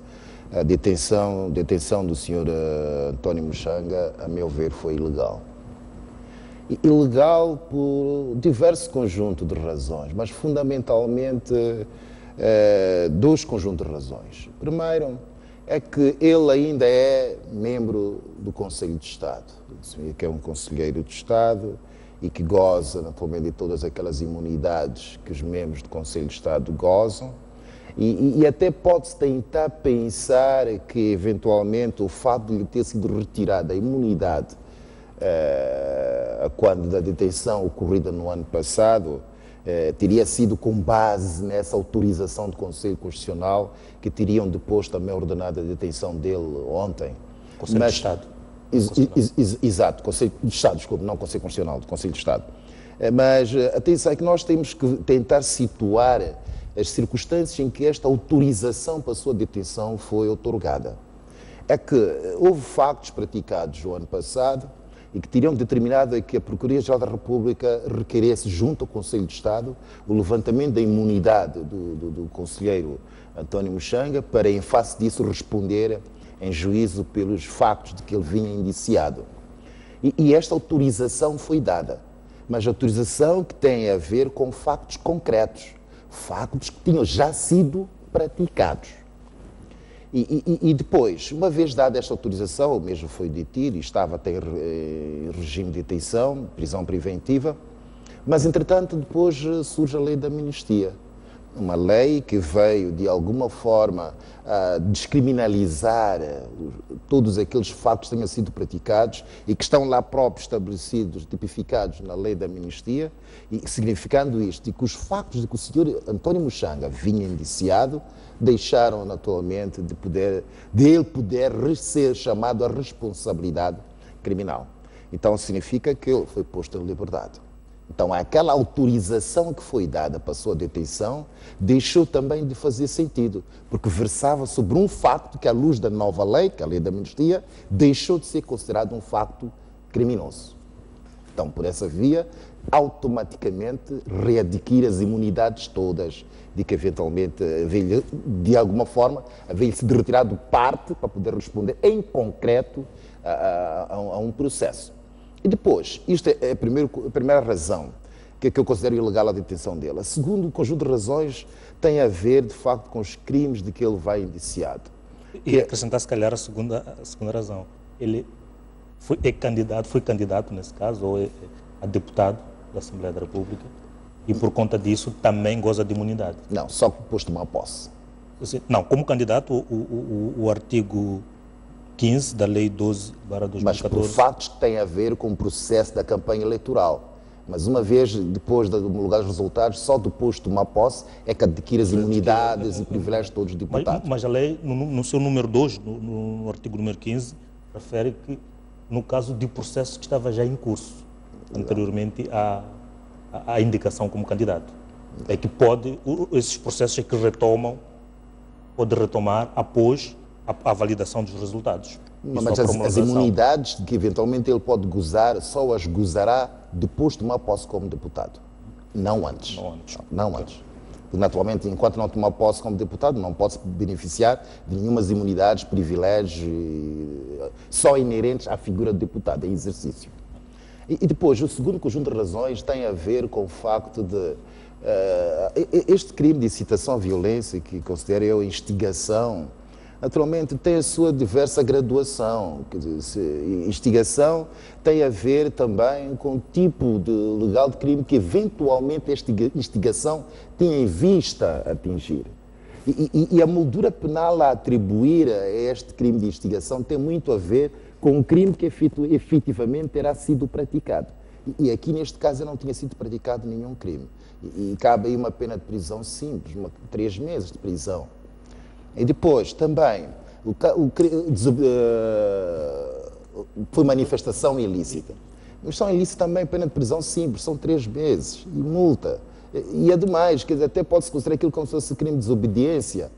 a detenção do Sr. Antônio Muxanga, a meu ver, foi ilegal. Ilegal por diversos conjuntos de razões, mas fundamentalmente dois conjuntos de razões. Primeiro, é que ele ainda é membro do Conselho de Estado, que é um conselheiro de Estado e que goza, naturalmente, de todas aquelas imunidades que os membros do Conselho de Estado gozam. E até pode-se tentar pensar que, eventualmente, o fato de lhe ter sido retirada a imunidade quando da detenção ocorrida no ano passado, teria sido com base nessa autorização do Conselho Constitucional que teriam depois também ordenado a detenção dele ontem. Conselho de Estado. Exato, Conselho de Estado, desculpe, não Conselho Constitucional, do Conselho de Estado. Mas atenção, é que nós temos que tentar situar as circunstâncias em que esta autorização para a sua detenção foi outorgada. É que houve factos praticados no ano passado e que teriam determinado que a Procuradoria-Geral da República requeresse, junto ao Conselho de Estado, o levantamento da imunidade do conselheiro Antônio Muxanga para, em face disso, responder em juízo pelos factos de que ele vinha indiciado. E esta autorização foi dada, mas autorização que tem a ver com factos concretos, factos que tinham já sido praticados. E depois, uma vez dada esta autorização, ele mesmo foi detido e estava até em regime de detenção, prisão preventiva, mas entretanto depois surge a lei da amnistia. Uma lei que veio, de alguma forma, a descriminalizar todos aqueles factos que tenham sido praticados e que estão lá próprios estabelecidos, tipificados na lei da amnistia, e significando isto, e que os factos de que o senhor Antônio Muxanga vinha indiciado deixaram, naturalmente, de ele poder ser chamado à responsabilidade criminal. Então, significa que ele foi posto em liberdade. Então, aquela autorização que foi dada para a sua detenção deixou também de fazer sentido, porque versava sobre um facto que, à luz da nova lei, que é a lei da amnistia, deixou de ser considerado um facto criminoso. Então, por essa via, automaticamente readquire as imunidades todas, de que eventualmente havia, de alguma forma, havia sido retirado parte para poder responder em concreto a um processo. E depois, isto é a primeira razão que eu considero ilegal a detenção dele. A segunda, o conjunto de razões tem a ver, de facto, com os crimes de que ele vai indiciado. E acrescentar, se calhar, a segunda razão. Ele foi candidato, nesse caso, ou a deputado da Assembleia da República, e por conta disso também goza de imunidade. Não, só depois de tomar posse. Não, como candidato, o artigo 15 da Lei 12/2014... Mas por fatos que têm a ver com o processo da campanha eleitoral. Mas uma vez, depois de homologar os resultados, só depois de tomar posse é que adquire as imunidades e privilégios de todos os deputados. Mas a lei, no seu número 2, no artigo número 15, refere que, no caso de processo que estava já em curso, anteriormente à indicação como candidato, é que esses processos é que pode retomar após a validação dos resultados. Mas as imunidades que eventualmente ele pode gozar, só as gozará depois de tomar posse como deputado. Não antes. Não antes. Naturalmente, enquanto não tomar posse como deputado, não pode se beneficiar de nenhumas imunidades, privilégios, só inerentes à figura de deputado, em exercício. E depois, o segundo conjunto de razões tem a ver com o facto de este crime de incitação à violência, que considero eu instigação, naturalmente tem a sua diversa graduação. Quer dizer, instigação tem a ver também com o tipo legal de crime que eventualmente esta instigação tem em vista atingir. E a moldura penal a atribuir a este crime de instigação tem muito a ver com um crime que efetivamente terá sido praticado. E aqui, neste caso, não tinha sido praticado nenhum crime. E cabe aí uma pena de prisão simples, 3 meses de prisão. E depois, também, foi manifestação ilícita. Manifestação ilícita também, pena de prisão simples, são 3 meses, e multa. E ademais, quer dizer, até pode-se considerar aquilo como se fosse crime de desobediência.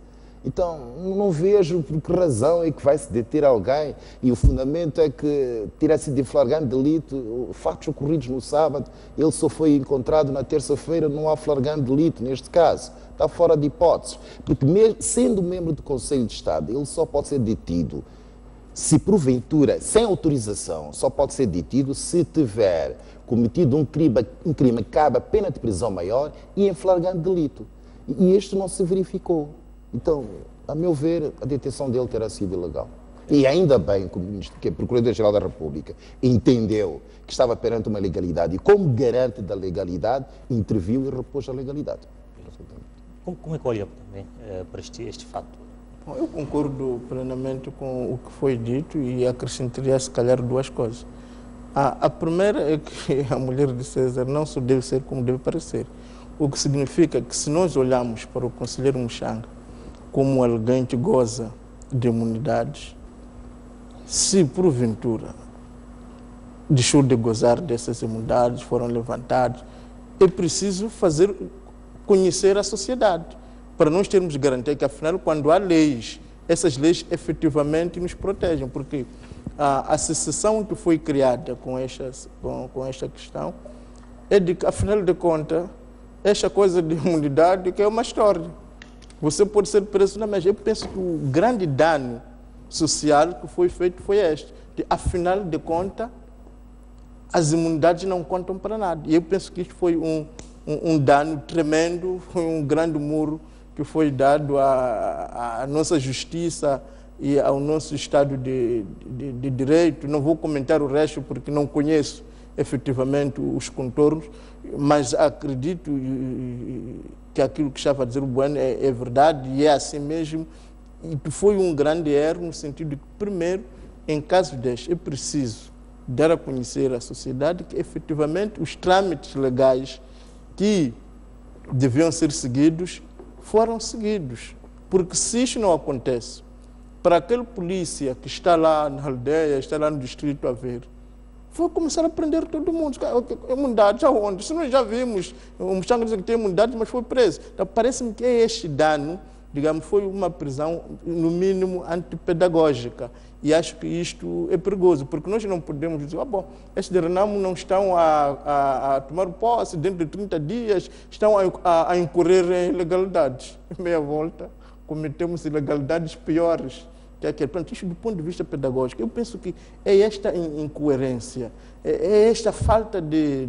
Então, não vejo por que razão é que vai-se deter alguém, e o fundamento é que tira-se de flagrante delito, fatos ocorridos no sábado, ele só foi encontrado na terça-feira, não há flagrante delito neste caso, está fora de hipóteses, porque mesmo sendo membro do Conselho de Estado, ele só pode ser detido se porventura, sem autorização, só pode ser detido se tiver cometido um crime que cabe a pena de prisão maior e em flagrante delito. E este não se verificou. Então, a meu ver, a detenção dele terá sido ilegal. E ainda bem que a Procuradoria-Geral da República entendeu que estava perante uma legalidade e, como garante da legalidade, interviu e repôs a legalidade. Como é que olha também para este fato? Bom, eu concordo plenamente com o que foi dito e acrescentaria, se calhar, 2 coisas. A primeira é que a mulher de César não só deve ser como deve parecer. O que significa que, se nós olharmos para o conselheiro Muxanga como alguém que goza de imunidades, se porventura deixou de gozar dessas imunidades, foram levantadas, é preciso conhecer a sociedade, para nós termos garantia que, afinal, quando há leis, essas leis efetivamente nos protegem, porque a secessão que foi criada com esta questão é de que, afinal de contas, esta coisa de imunidade que é uma história. Você pode ser preso na mesma. Eu penso que o grande dano social que foi feito foi este. Afinal de contas, as imunidades não contam para nada. E eu penso que isto foi um dano tremendo, foi um grande muro que foi dado à nossa justiça e ao nosso Estado de Direito. Não vou comentar o resto porque não conheço efetivamente os contornos, mas acredito que aquilo que estava a dizer o Bueno é verdade e é assim mesmo. E foi um grande erro no sentido de que, primeiro, em casos destes, é preciso dar a conhecer à sociedade que efetivamente os trâmites legais que deviam ser seguidos foram seguidos. Porque se isto não acontece, para aquele polícia que está lá na aldeia, está lá no distrito a ver, foi começar a prender todo mundo. Imunidades aonde? Se nós já vimos, o Muxanga diz que tem imunidade, mas foi preso. Então, parece-me que é este dano digamos, foi uma prisão, no mínimo, antipedagógica. E acho que isto é perigoso, porque nós não podemos dizer, bom, estes de Renamo não estão a tomar posse dentro de 30 dias, estão a incorrer em ilegalidades. Meia volta, cometemos ilegalidades piores. Portanto, isto do ponto de vista pedagógico, eu penso que é esta incoerência, é esta falta de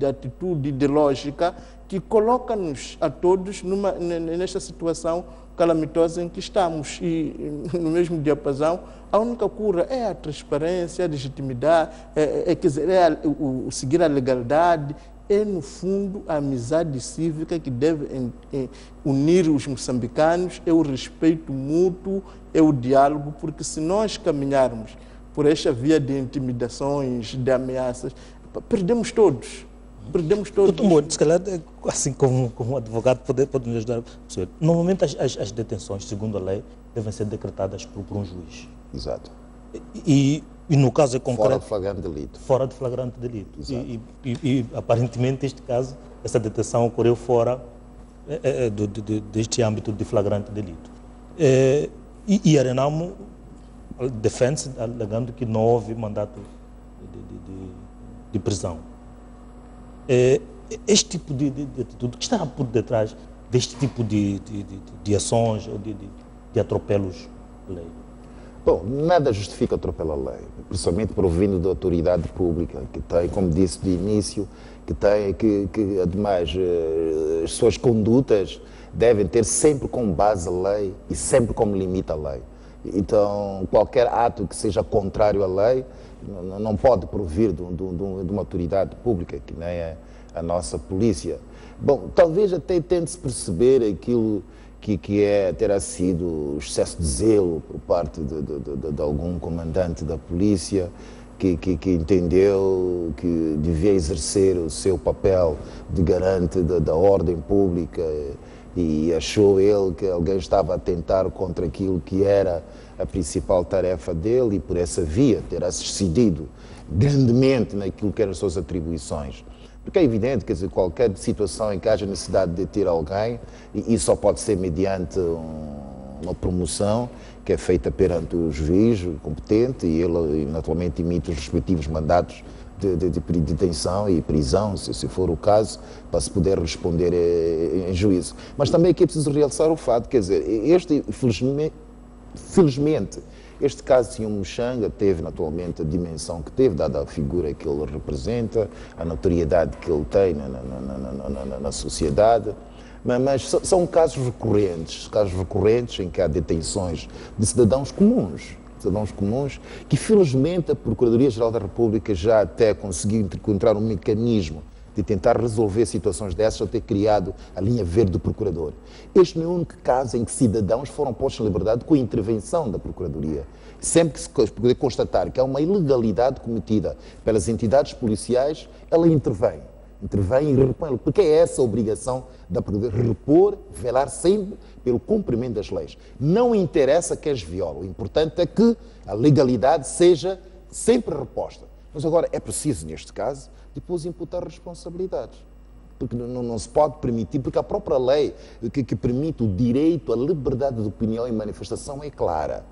atitude, de lógica, que coloca-nos a todos nesta situação calamitosa em que estamos. E no mesmo diapasão, a única cura é a transparência, a legitimidade, o seguir a legalidade, é, no fundo, a amizade cívica que deve unir os moçambicanos, é o respeito mútuo, é o diálogo, porque se nós caminharmos por esta via de intimidações, de ameaças, perdemos todos. Perdemos todos. Doutor, se calhar, assim como advogado, pode nos ajudar. Normalmente as detenções, segundo a lei, devem ser decretadas por um juiz. Exato. E no caso é concreto... Fora de flagrante delito. Fora de flagrante delito. E aparentemente, neste caso, essa detenção ocorreu fora deste âmbito de flagrante delito. E a Renamo defende-se, alegando que não houve mandato de prisão. Este tipo de atitude, que está por detrás deste tipo de ações ou de atropelos à lei? Bom, nada justifica atropelar a lei, principalmente provindo da autoridade pública, que tem, como disse de início, que ademais as suas condutas devem ter sempre como base a lei e sempre como limite a lei. Então, qualquer ato que seja contrário à lei não pode provir de uma autoridade pública, que nem é a nossa polícia. Bom, talvez até tente-se perceber aquilo que terá sido excesso de zelo por parte de algum comandante da polícia que entendeu que devia exercer o seu papel de garante da ordem pública e achou ele que alguém estava a atentar contra aquilo que era a principal tarefa dele e por essa via terá excedido grandemente naquilo que eram as suas atribuições. Porque é evidente, quer dizer, qualquer situação em que haja necessidade de deter alguém, e isso só pode ser mediante uma promoção que é feita perante o juiz competente e ele naturalmente emite os respectivos mandatos de detenção e prisão, se for o caso, para se poder responder em juízo. Mas também aqui é preciso realçar o fato, quer dizer, felizmente, este caso de Muxanga teve naturalmente a dimensão que teve, dada a figura que ele representa, a notoriedade que ele tem na sociedade, mas são casos recorrentes em que há detenções de cidadãos comuns, que felizmente a Procuradoria-Geral da República já até conseguiu encontrar um mecanismo de tentar resolver situações dessas, até criado a linha verde do procurador. Este não é o único caso em que cidadãos foram postos em liberdade com a intervenção da Procuradoria. Sempre que se poder constatar que há uma ilegalidade cometida pelas entidades policiais, ela intervém e repõe, porque é essa a obrigação da Procuradoria, repor, velar sempre pelo cumprimento das leis. Não interessa que as violam, o importante é que a legalidade seja sempre reposta. Mas agora é preciso, neste caso, depois imputar responsabilidades. Porque não se pode permitir, porque a própria lei que permite o direito à liberdade de opinião e manifestação é clara.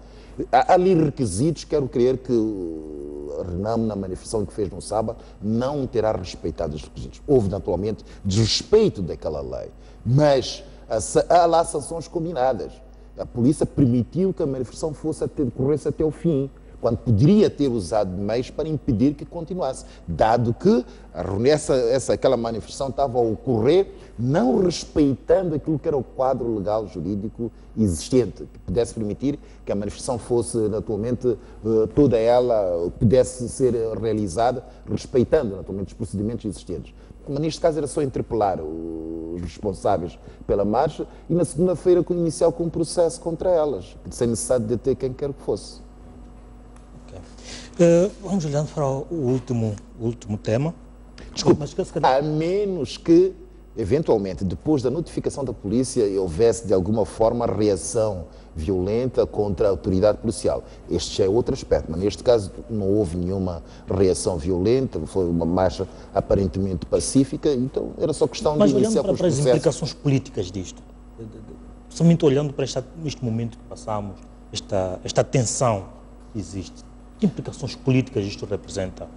Há ali requisitos, quero crer que o Renamo, na manifestação que fez no sábado, não terá respeitado os requisitos. Houve, naturalmente, desrespeito daquela lei, mas há lá sanções combinadas. A polícia permitiu que a manifestação corresse até o fim, quando poderia ter usado meios para impedir que continuasse, dado que aquela manifestação estava a ocorrer não respeitando aquilo que era o quadro legal jurídico existente, que pudesse permitir que a manifestação fosse, naturalmente, toda ela pudesse ser realizada respeitando, naturalmente, os procedimentos existentes. Mas neste caso era só interpelar os responsáveis pela marcha e na segunda-feira iniciar com um processo contra elas, sem necessidade de deter quem quer que fosse. Vamos olhando para o último tema. Desculpa, a menos que, eventualmente, depois da notificação da polícia, houvesse de alguma forma reação violenta contra a autoridade policial. Este já é outro aspecto, mas neste caso não houve nenhuma reação violenta, foi uma marcha aparentemente pacífica, então era só questão de iniciar com os processos. Mas olhando para as implicações políticas disto, somente olhando para este momento que passamos, esta tensão que existe, que implicações políticas isto representa?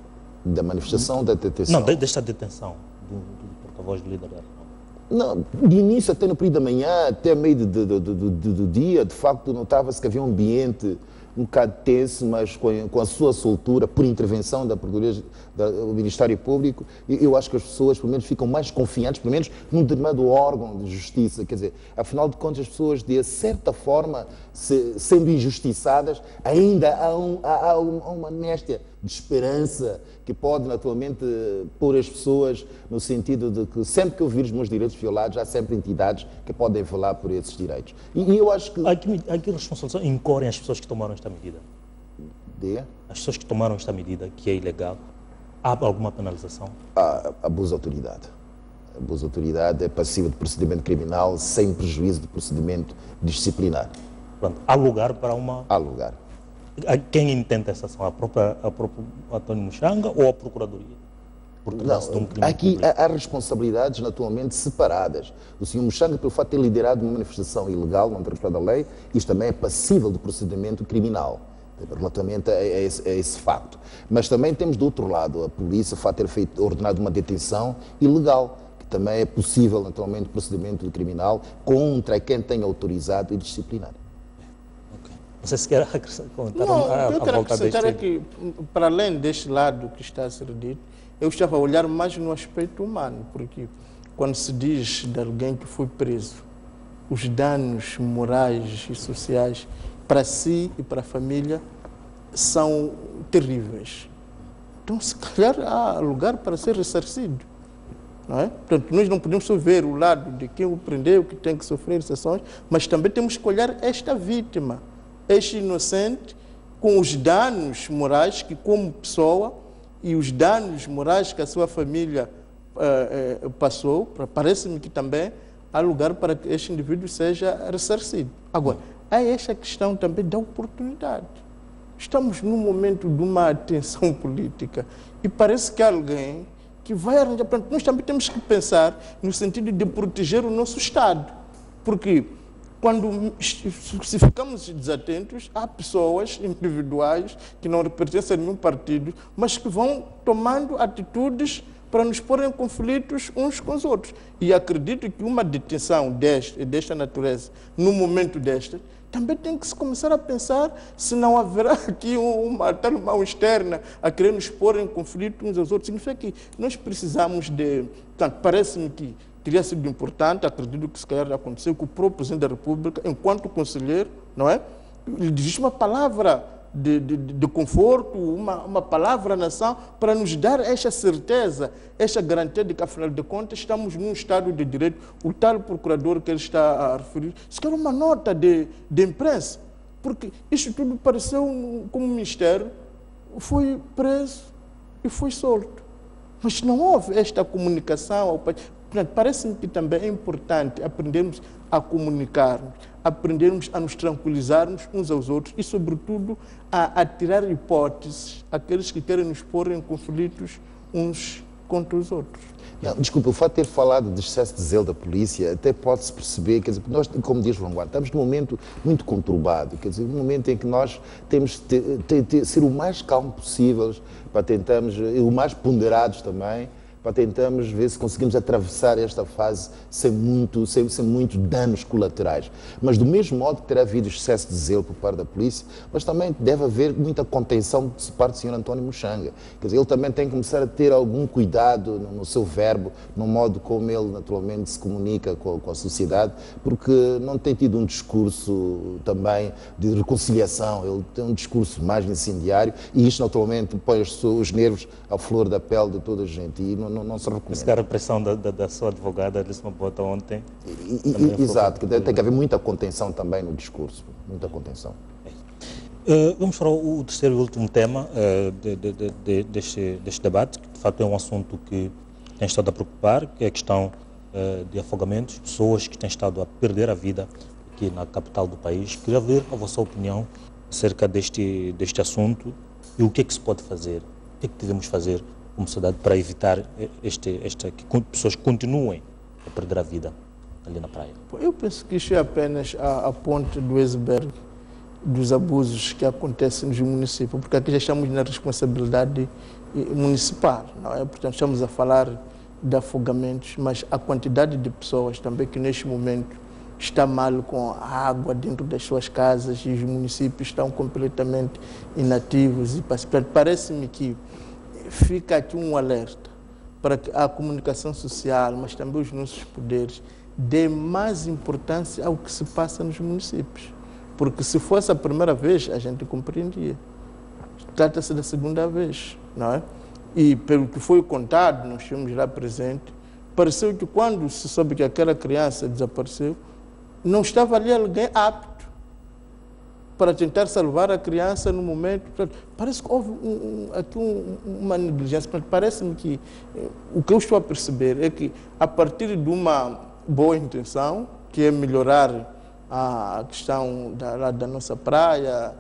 Da manifestação, da detenção? Não, desta detenção do porta-voz do líder da Renamo. Não, de início, até no período da manhã, até meio do dia, de facto, notava-se que havia um ambiente um bocado tenso, mas com a sua soltura, por intervenção do Ministério Público, eu acho que as pessoas, pelo menos, ficam mais confiantes, pelo menos, num determinado órgão de justiça. Quer dizer, afinal de contas, as pessoas, de certa forma, sendo injustiçadas, ainda há uma amnésia de esperança que pode, naturalmente, pôr as pessoas no sentido de que sempre que eu vir os meus direitos violados, há sempre entidades que podem falar por esses direitos. E eu acho que... Aqui a responsabilidade incorrem as pessoas que tomaram esta medida? As pessoas que tomaram esta medida, que é ilegal, há alguma penalização? Há abuso de autoridade. Abuso de autoridade é passível de procedimento criminal sem prejuízo de procedimento disciplinar. Pronto, há lugar para uma... Há lugar. Quem intenta essa ação? A própria António Muxanga ou a Procuradoria? Aqui há responsabilidades naturalmente separadas. O Sr. Muxanga, pelo fato de ter liderado uma manifestação ilegal, não respeitada a lei, isto também é passível de procedimento criminal, relativamente a esse facto. Mas também temos do outro lado a polícia, o fato de ter ordenado uma detenção ilegal, que também é possível naturalmente procedimento criminal contra quem tenha autorizado e disciplinado. Não sei se quer comentar eu quero acrescentar que, para além deste lado que está a ser dito, eu estava a olhar mais no aspecto humano, porque quando se diz de alguém que foi preso, os danos morais e sociais para si e para a família são terríveis. Então, se calhar, há lugar para ser ressarcido. Não é? Portanto, nós não podemos só ver o lado de quem o prendeu, que tem que sofrer sanções, mas também temos que olhar esta vítima, este inocente, com os danos morais que, como pessoa, e os danos morais que a sua família passou, parece-me que também há lugar para que este indivíduo seja ressarcido. Agora, há esta questão também da oportunidade. Estamos num momento de uma tensão política e parece que há alguém que vai arranjar... Nós também temos que pensar no sentido de proteger o nosso Estado, porque... se ficamos desatentos, há pessoas individuais que não pertencem a nenhum partido, mas que vão tomando atitudes para nos pôr em conflitos uns com os outros. E acredito que uma detenção desta natureza, num momento desta, também tem que se começar a pensar se não haverá aqui uma tal mão externa a querer nos pôr em conflito uns aos outros. Significa que nós precisamos de... Portanto, parece-me que teria sido importante, acredito que se calhar aconteceu, que o próprio Presidente da República, enquanto conselheiro, não é? Lhe dirige uma palavra de conforto, uma palavra à nação, para nos dar esta certeza, esta garantia de que, afinal de contas, estamos num Estado de Direito. O tal procurador que ele está a referir, se quer uma nota de imprensa, porque isto tudo pareceu como o Ministério foi preso e foi solto. Mas não houve esta comunicação ao país. Parece-me que também é importante aprendermos a comunicarmos, aprendermos a nos tranquilizarmos uns aos outros e, sobretudo, a tirar hipóteses àqueles que querem nos pôr em conflitos uns contra os outros. Não, desculpa, o fato de ter falado de excesso de zelo da polícia, até pode-se perceber, quer dizer, nós, como diz João Guarda, estamos num momento muito conturbado, quer dizer, num momento em que nós temos de ser o mais calmo possível, para tentarmos, o mais ponderados também, para tentarmos ver se conseguimos atravessar esta fase sem muito danos colaterais. Mas do mesmo modo que terá havido excesso de zelo por parte da polícia, mas também deve haver muita contenção por parte do Sr. António Muxanga. Quer dizer, ele também tem que começar a ter algum cuidado no seu verbo, no modo como ele naturalmente se comunica com a sociedade, porque não tem tido um discurso também de reconciliação, ele tem um discurso mais incendiário e isto naturalmente põe os nervos à flor da pele de toda a gente. E não se recomenda. Se calhar a pressão da sua advogada, Alice Mabota, ontem... Exato, tem que haver muita contenção também no discurso, muita contenção. Vamos para o terceiro e último tema deste debate, que de facto é um assunto que tem estado a preocupar, que é a questão de afogamentos, pessoas que têm estado a perder a vida aqui na capital do país. Queria ver a vossa opinião acerca deste assunto e o que é que se pode fazer, o que é que devemos fazer como sociedade para evitar que pessoas continuem a perder a vida. ali na praia? Eu penso que isso é apenas a ponte do iceberg dos abusos que acontecem nos municípios, porque aqui já estamos na responsabilidade municipal, não é? Portanto, estamos a falar de afogamentos, mas a quantidade de pessoas também que neste momento está mal com a água dentro das suas casas e os municípios estão completamente inativos. E parece-me que fica aqui um alerta para que a comunicação social, mas também os nossos poderes, dê mais importância ao que se passa nos municípios. Porque se fosse a primeira vez, a gente compreendia. Trata-se da segunda vez, não é? E pelo que foi contado, nós estivemos lá presentes, pareceu que quando se soube que aquela criança desapareceu, não estava ali alguém apto para tentar salvar a criança no momento. Parece que houve aqui uma negligência. Parece-me que o que eu estou a perceber é que, a partir de uma boa intenção, que é melhorar a questão da nossa praia,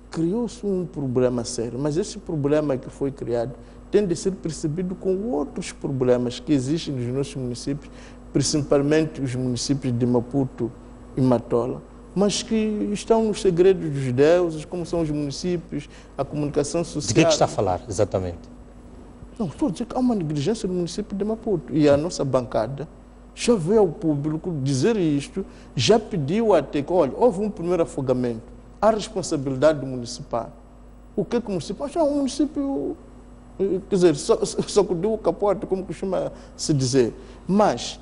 criou-se um problema sério. Mas esse problema que foi criado tem de ser percebido com outros problemas que existem nos nossos municípios, principalmente os municípios de Maputo e Matola, mas que estão nos segredos dos deuses, como são os municípios, a comunicação social. De que está a falar, exatamente? Não, estou a dizer que há uma negligência no município de Maputo. E a nossa bancada já veio ao público dizer isto, já pediu até que, olha, houve um primeiro afogamento, a responsabilidade do municipal. O que é que o município? Acho que é um município, quer dizer, só que deu o capote, como costuma se dizer. Mas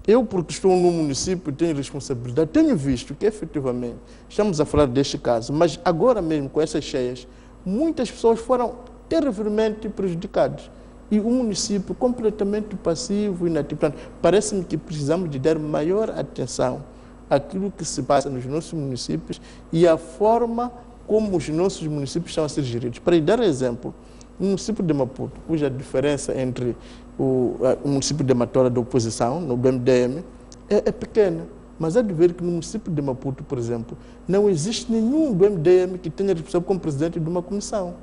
eu, porque estou no município, tenho responsabilidade, tenho visto que, efetivamente, estamos a falar deste caso, mas agora mesmo, com essas cheias, muitas pessoas foram terrivelmente prejudicadas. E o município completamente passivo, inativo. Parece-me que precisamos de dar maior atenção àquilo que se passa nos nossos municípios e à forma como os nossos municípios estão a ser geridos. Para dar exemplo, o município de Maputo, cuja diferença entre o município de Matola da oposição, no MDM, é pequena. Mas há de ver que no município de Maputo, por exemplo, não existe nenhum do MDM que tenha responsável como presidente de uma comissão.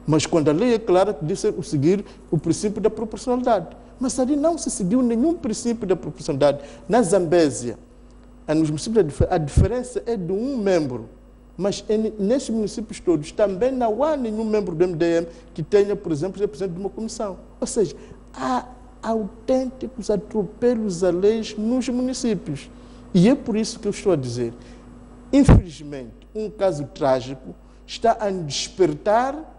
Mas quando a lei é clara, diz seguir o princípio da proporcionalidade. Mas ali não se seguiu nenhum princípio da proporcionalidade. Na Zambésia, nos municípios, a diferença é de um membro. Mas nesses municípios todos também não há nenhum membro do MDM que tenha, por exemplo, representante de uma comissão. Ou seja, há autênticos atropelos a leis nos municípios. E é por isso que eu estou a dizer, infelizmente, um caso trágico está a despertar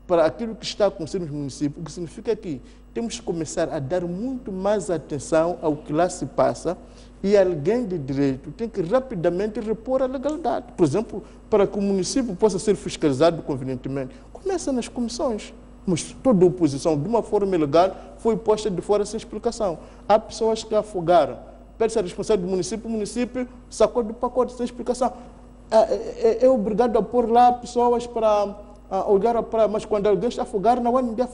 para aquilo que está acontecendo nos municípios, o que significa que temos que começar a dar muito mais atenção ao que lá se passa e alguém de direito tem que rapidamente repor a legalidade. Por exemplo, para que o município possa ser fiscalizado convenientemente, começa nas comissões. Mas toda a oposição, de uma forma ilegal, foi posta de fora sem explicação. Há pessoas que afogaram, perde-se a responsabilidade do o município sacou do pacote sem explicação. É obrigado a pôr lá pessoas para olhar a praia, mas quando alguém está afogado, não há ninguém.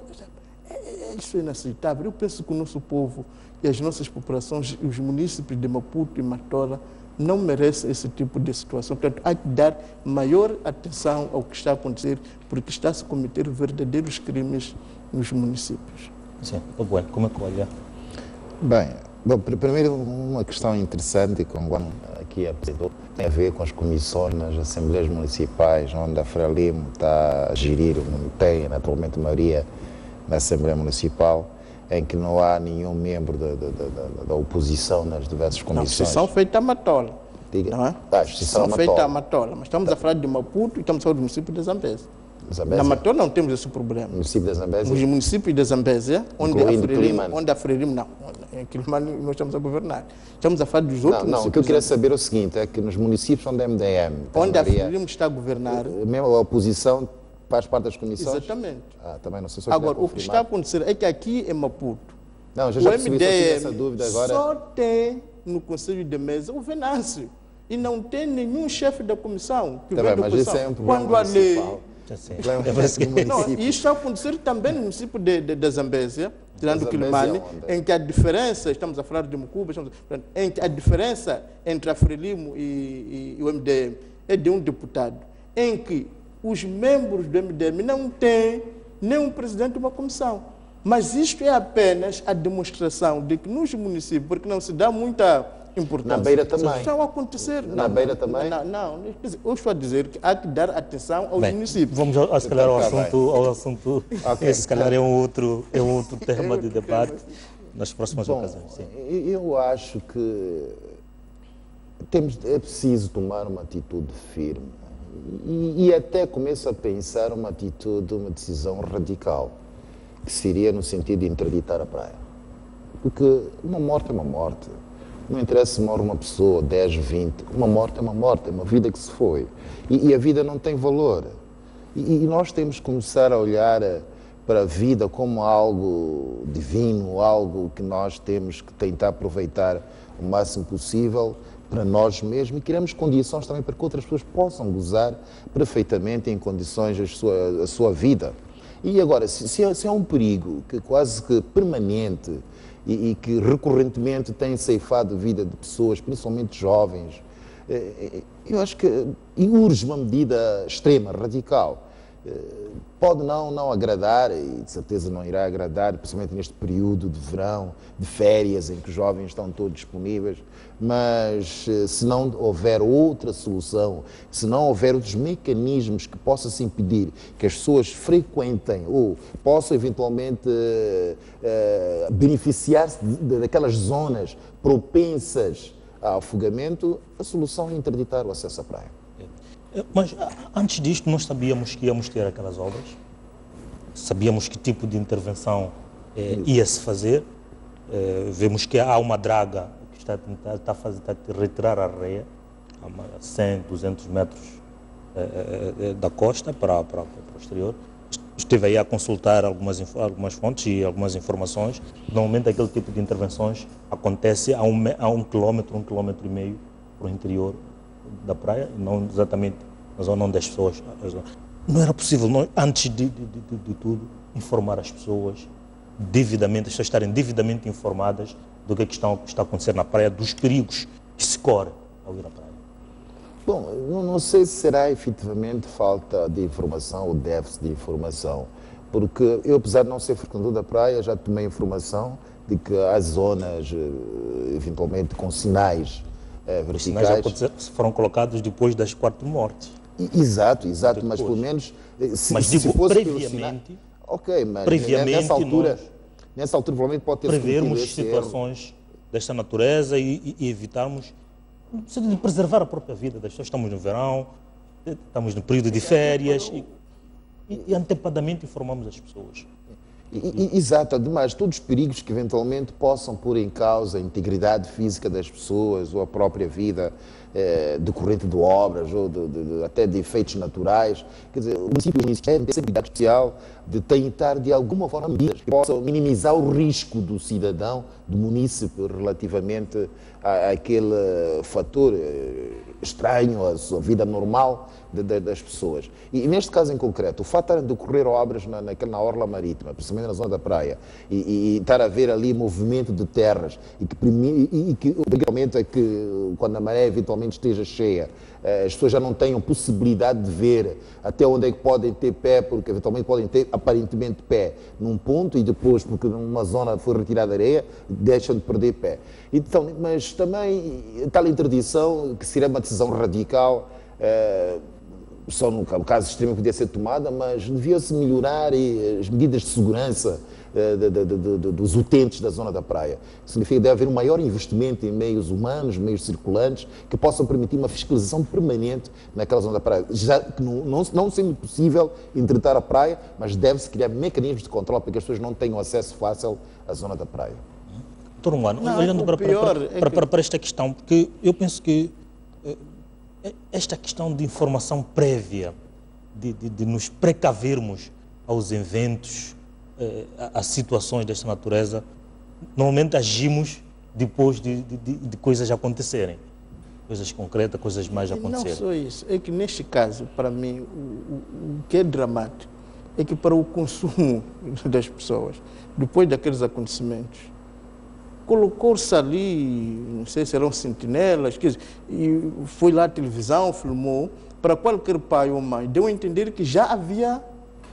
Isso é inaceitável. Eu penso que o nosso povo e as nossas populações, os municípios de Maputo e Matola, não merecem esse tipo de situação. Portanto, há que dar maior atenção ao que está a acontecer, porque está-se a cometer verdadeiros crimes nos municípios. Sim, bueno, como é que olha? Bem, primeiro uma questão interessante, como aqui apresentou, tem a ver com as comissões nas assembleias municipais, onde a Frelimo está a gerir, tem naturalmente maioria na Assembleia Municipal, em que não há nenhum membro da oposição nas diversas comissões. Não, justiça feita a Matola. Diga. Não é? Justiça feita a Matola. Mas estamos a falar de Maputo e estamos a falar do município de Zambésia. Na Matola não temos esse problema. Município de Zambésia? Os municípios de Zambésia, onde a Frelimo, não. Em Quilimane nós estamos a governar. Estamos a falar dos outros municípios. Não, o que eu queria saber é o seguinte, é que nos municípios onde a MDM... Onde a Frelimo está a governar... Mesmo a oposição faz parte das comissões? Exatamente. Também não sei se eu agora, o que está a acontecer é que aqui em Maputo, não, já o percebi, essa dúvida agora. Só tem no Conselho de Mesa o Venâncio. E não tem nenhum chefe da comissão. Que vem da mas comissão. Isso é um problema quando a lei... Não, isso está a acontecer também no município de Zambésia, tirando o Quilimane, em que a diferença, estamos a falar de Mucuba, em que a diferença entre a Frelimo e o MDM é de um deputado, em que os membros do MDM não têm nem um presidente de uma comissão. Mas isto é apenas a demonstração de que nos municípios, porque não se dá muita importância. Na Beira também. Estão a acontecer. Na Beira também? Não, eu estou a dizer que há que dar atenção aos municípios. Vamos, se calhar, ao assunto. Okay. Esse, se calhar, é um outro tema de debate nas próximas ocasiões. Sim. Eu acho que é preciso tomar uma atitude firme e até começo a pensar uma decisão radical, que seria no sentido de interditar a praia. Porque uma morte é uma morte. Não interessa se morre uma pessoa, 10, 20. Uma morte, é uma vida que se foi. E a vida não tem valor. E nós temos que começar a olhar para a vida como algo divino, algo que nós temos que tentar aproveitar o máximo possível para nós mesmos e criamos condições também para que outras pessoas possam gozar perfeitamente em condições a sua vida. E agora, se é um perigo que quase que permanente e que recorrentemente tem ceifado a vida de pessoas, principalmente jovens, eu acho que urge uma medida extrema, radical. Pode não agradar, e de certeza não irá agradar, principalmente neste período de verão, de férias, em que os jovens estão todos disponíveis, mas se não houver outra solução, se não houver outros mecanismos que possam se impedir que as pessoas frequentem ou possam eventualmente beneficiar-se daquelas zonas propensas ao afogamento, a solução é interditar o acesso à praia. Mas antes disto nós sabíamos que íamos ter aquelas obras, sabíamos que tipo de intervenção ia-se fazer, vemos que há uma draga que está a retirar a areia a 100, 200 metros da costa para o exterior. Estive aí a consultar algumas fontes e algumas informações. Normalmente aquele tipo de intervenções acontece a 1 quilômetro, 1,5 quilômetro para o interior da praia, não exatamente na zona onde as pessoas... Não era possível, antes de tudo, informar as pessoas devidamente, as pessoas estarem devidamente informadas do que está a acontecer na praia, dos perigos que se corre ao ir à praia. Bom, não sei se será efetivamente falta de informação ou déficit de informação, porque eu, apesar de não ser frequentador da praia, já tomei informação de que há zonas, eventualmente, com sinais verticais. Os sinais foram colocados depois das 4 mortes. Exato, mas pelo menos... Se fosse previamente... Ok, mas previamente nessa altura provavelmente pode ter prevermos situações desta natureza e evitarmos, de preservar a própria vida das pessoas. Estamos no verão, estamos no período de férias e antepadamente informamos as pessoas. Exato, ademais, todos os perigos que eventualmente possam pôr em causa a integridade física das pessoas ou a própria vida decorrente de obras ou até de efeitos naturais. Quer dizer, o município tem essa habilidade especial de tentar, de alguma forma, medidas que possam minimizar o risco do cidadão, do munícipe, relativamente àquele fator estranho à sua vida normal das pessoas. E neste caso em concreto, o fato de decorrer obras na orla marítima, principalmente na zona da praia, e estar a haver ali movimento de terras, e que obrigatoriamente é que quando a maré eventualmente esteja cheia, as pessoas já não tenham possibilidade de ver até onde é que podem ter pé, porque eventualmente podem ter aparentemente pé num ponto e depois, porque numa zona foi retirada areia, deixam de perder pé. Então, mas também tal interdição, que seria uma decisão radical, só no caso extremo podia ser tomada, mas devia-se melhorar as medidas de segurança dos utentes da zona da praia. Significa que deve haver um maior investimento em meios humanos, meios circulantes, que possam permitir uma fiscalização permanente naquela zona da praia. Já que não sendo possível interditar a praia, mas deve-se criar mecanismos de controle para que as pessoas não tenham acesso fácil à zona da praia. Doutor Unguano, olhando para esta questão, porque eu penso que esta questão de informação prévia, de nos precavermos aos eventos, a situações desta natureza, normalmente agimos depois de coisas acontecerem, coisas concretas, coisas mais acontecerem. Não só isso, é que neste caso, para mim, o que é dramático é que para o consumo das pessoas, depois daqueles acontecimentos, colocou-se ali, não sei se eram sentinelas, e foi lá à televisão, filmou, para qualquer pai ou mãe, deu a entender que já havia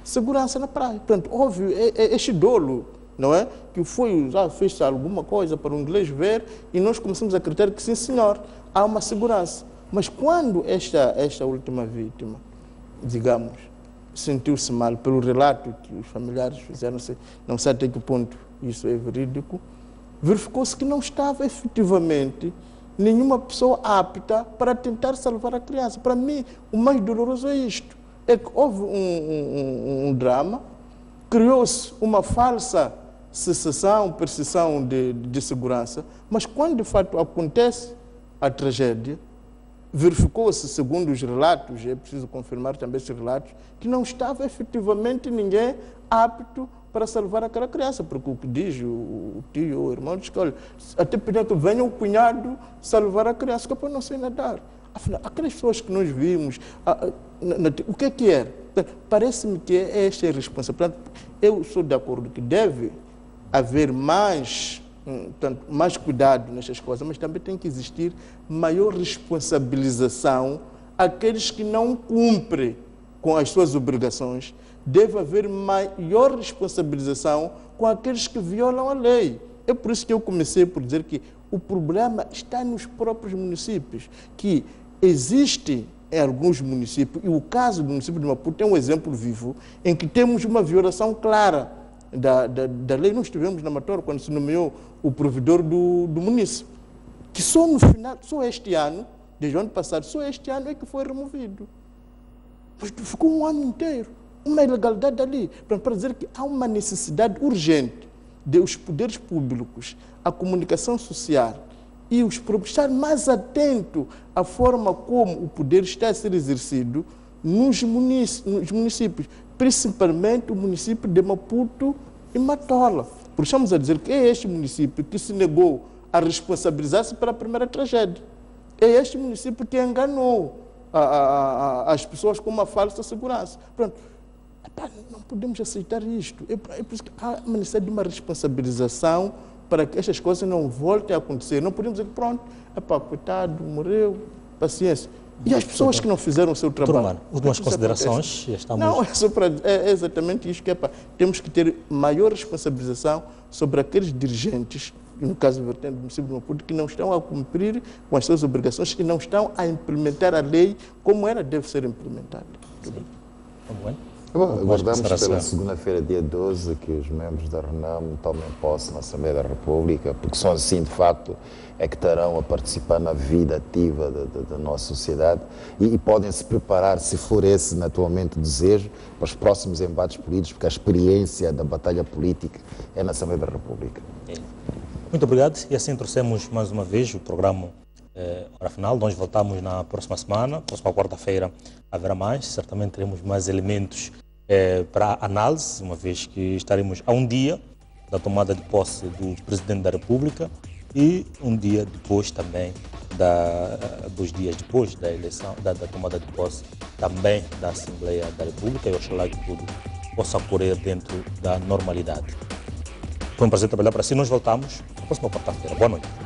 segurança na praia. Portanto, óbvio, este dolo não é? Que foi usado, fez alguma coisa para o inglês ver e nós começamos a acreditar que sim, senhor, há uma segurança. Mas quando esta última vítima, digamos, sentiu-se mal pelo relato que os familiares fizeram, não sei até que ponto isso é verídico, verificou-se que não estava efetivamente nenhuma pessoa apta para tentar salvar a criança. Para mim, o mais doloroso é isto, é que houve um drama, criou-se uma falsa sensação, percepção de segurança, mas quando de fato acontece a tragédia, verificou-se, segundo os relatos, é preciso confirmar também esses relatos, que não estava efetivamente ninguém apto para salvar aquela criança, porque o que diz o tio ou o irmão diz que, olha, até pediam que venha o cunhado salvar a criança, que eu não sei nadar. Afinal, aquelas pessoas que nós vimos, o que era? Parece-me que é esta a responsabilidade. Eu sou de acordo que deve haver mais cuidado nestas coisas, mas também tem que existir maior responsabilização àqueles que não cumprem com as suas obrigações. Deve haver maior responsabilização com aqueles que violam a lei. É por isso que eu comecei por dizer que o problema está nos próprios municípios, que existe em alguns municípios, e o caso do município de Maputo é um exemplo vivo, em que temos uma violação clara da lei. Nós tivemos na Matola, quando se nomeou o provedor do município, que só no final, só este ano, desde o ano passado, só este ano é que foi removido. Mas ficou um ano inteiro, uma ilegalidade ali, para dizer que há uma necessidade urgente de os poderes públicos, a comunicação social e os próprios estar mais atentos à forma como o poder está a ser exercido nos municípios, principalmente o município de Maputo e Matola. Porque estamos a dizer que é este município que se negou a responsabilizar-se pela primeira tragédia. É este município que enganou as pessoas com uma falsa segurança. Pronto. Não podemos aceitar isto. É por isso que há uma necessidade de uma responsabilização para que estas coisas não voltem a acontecer. Não podemos dizer que pronto, coitado, morreu, paciência. E as pessoas que não fizeram o seu trabalho? Turmano, últimas considerações. Não, é exatamente isto que é. Temos que ter maior responsabilização sobre aqueles dirigentes, no caso do vertente do município de Maputo, que não estão a cumprir com as suas obrigações, que não estão a implementar a lei como ela deve ser implementada. Aguardamos pela segunda-feira, dia 12, que os membros da RENAM tomem posse na Assembleia da República, porque só assim, de facto, é que estarão a participar na vida ativa da nossa sociedade e podem se preparar, se for esse naturalmente o desejo, para os próximos embates políticos, porque a experiência da batalha política é na Assembleia da República. Muito obrigado, e assim trouxemos mais uma vez o programa Hora Final. Nós voltamos na próxima semana, próxima quarta-feira haverá mais, certamente teremos mais elementos para análise, uma vez que estaremos a um dia da tomada de posse do Presidente da República e um dia depois também, 2 dias depois da eleição, da tomada de posse também da Assembleia da República, e oxalá que tudo possa ocorrer dentro da normalidade. Foi um prazer trabalhar para si, nós voltamos na próxima quarta-feira. Boa noite.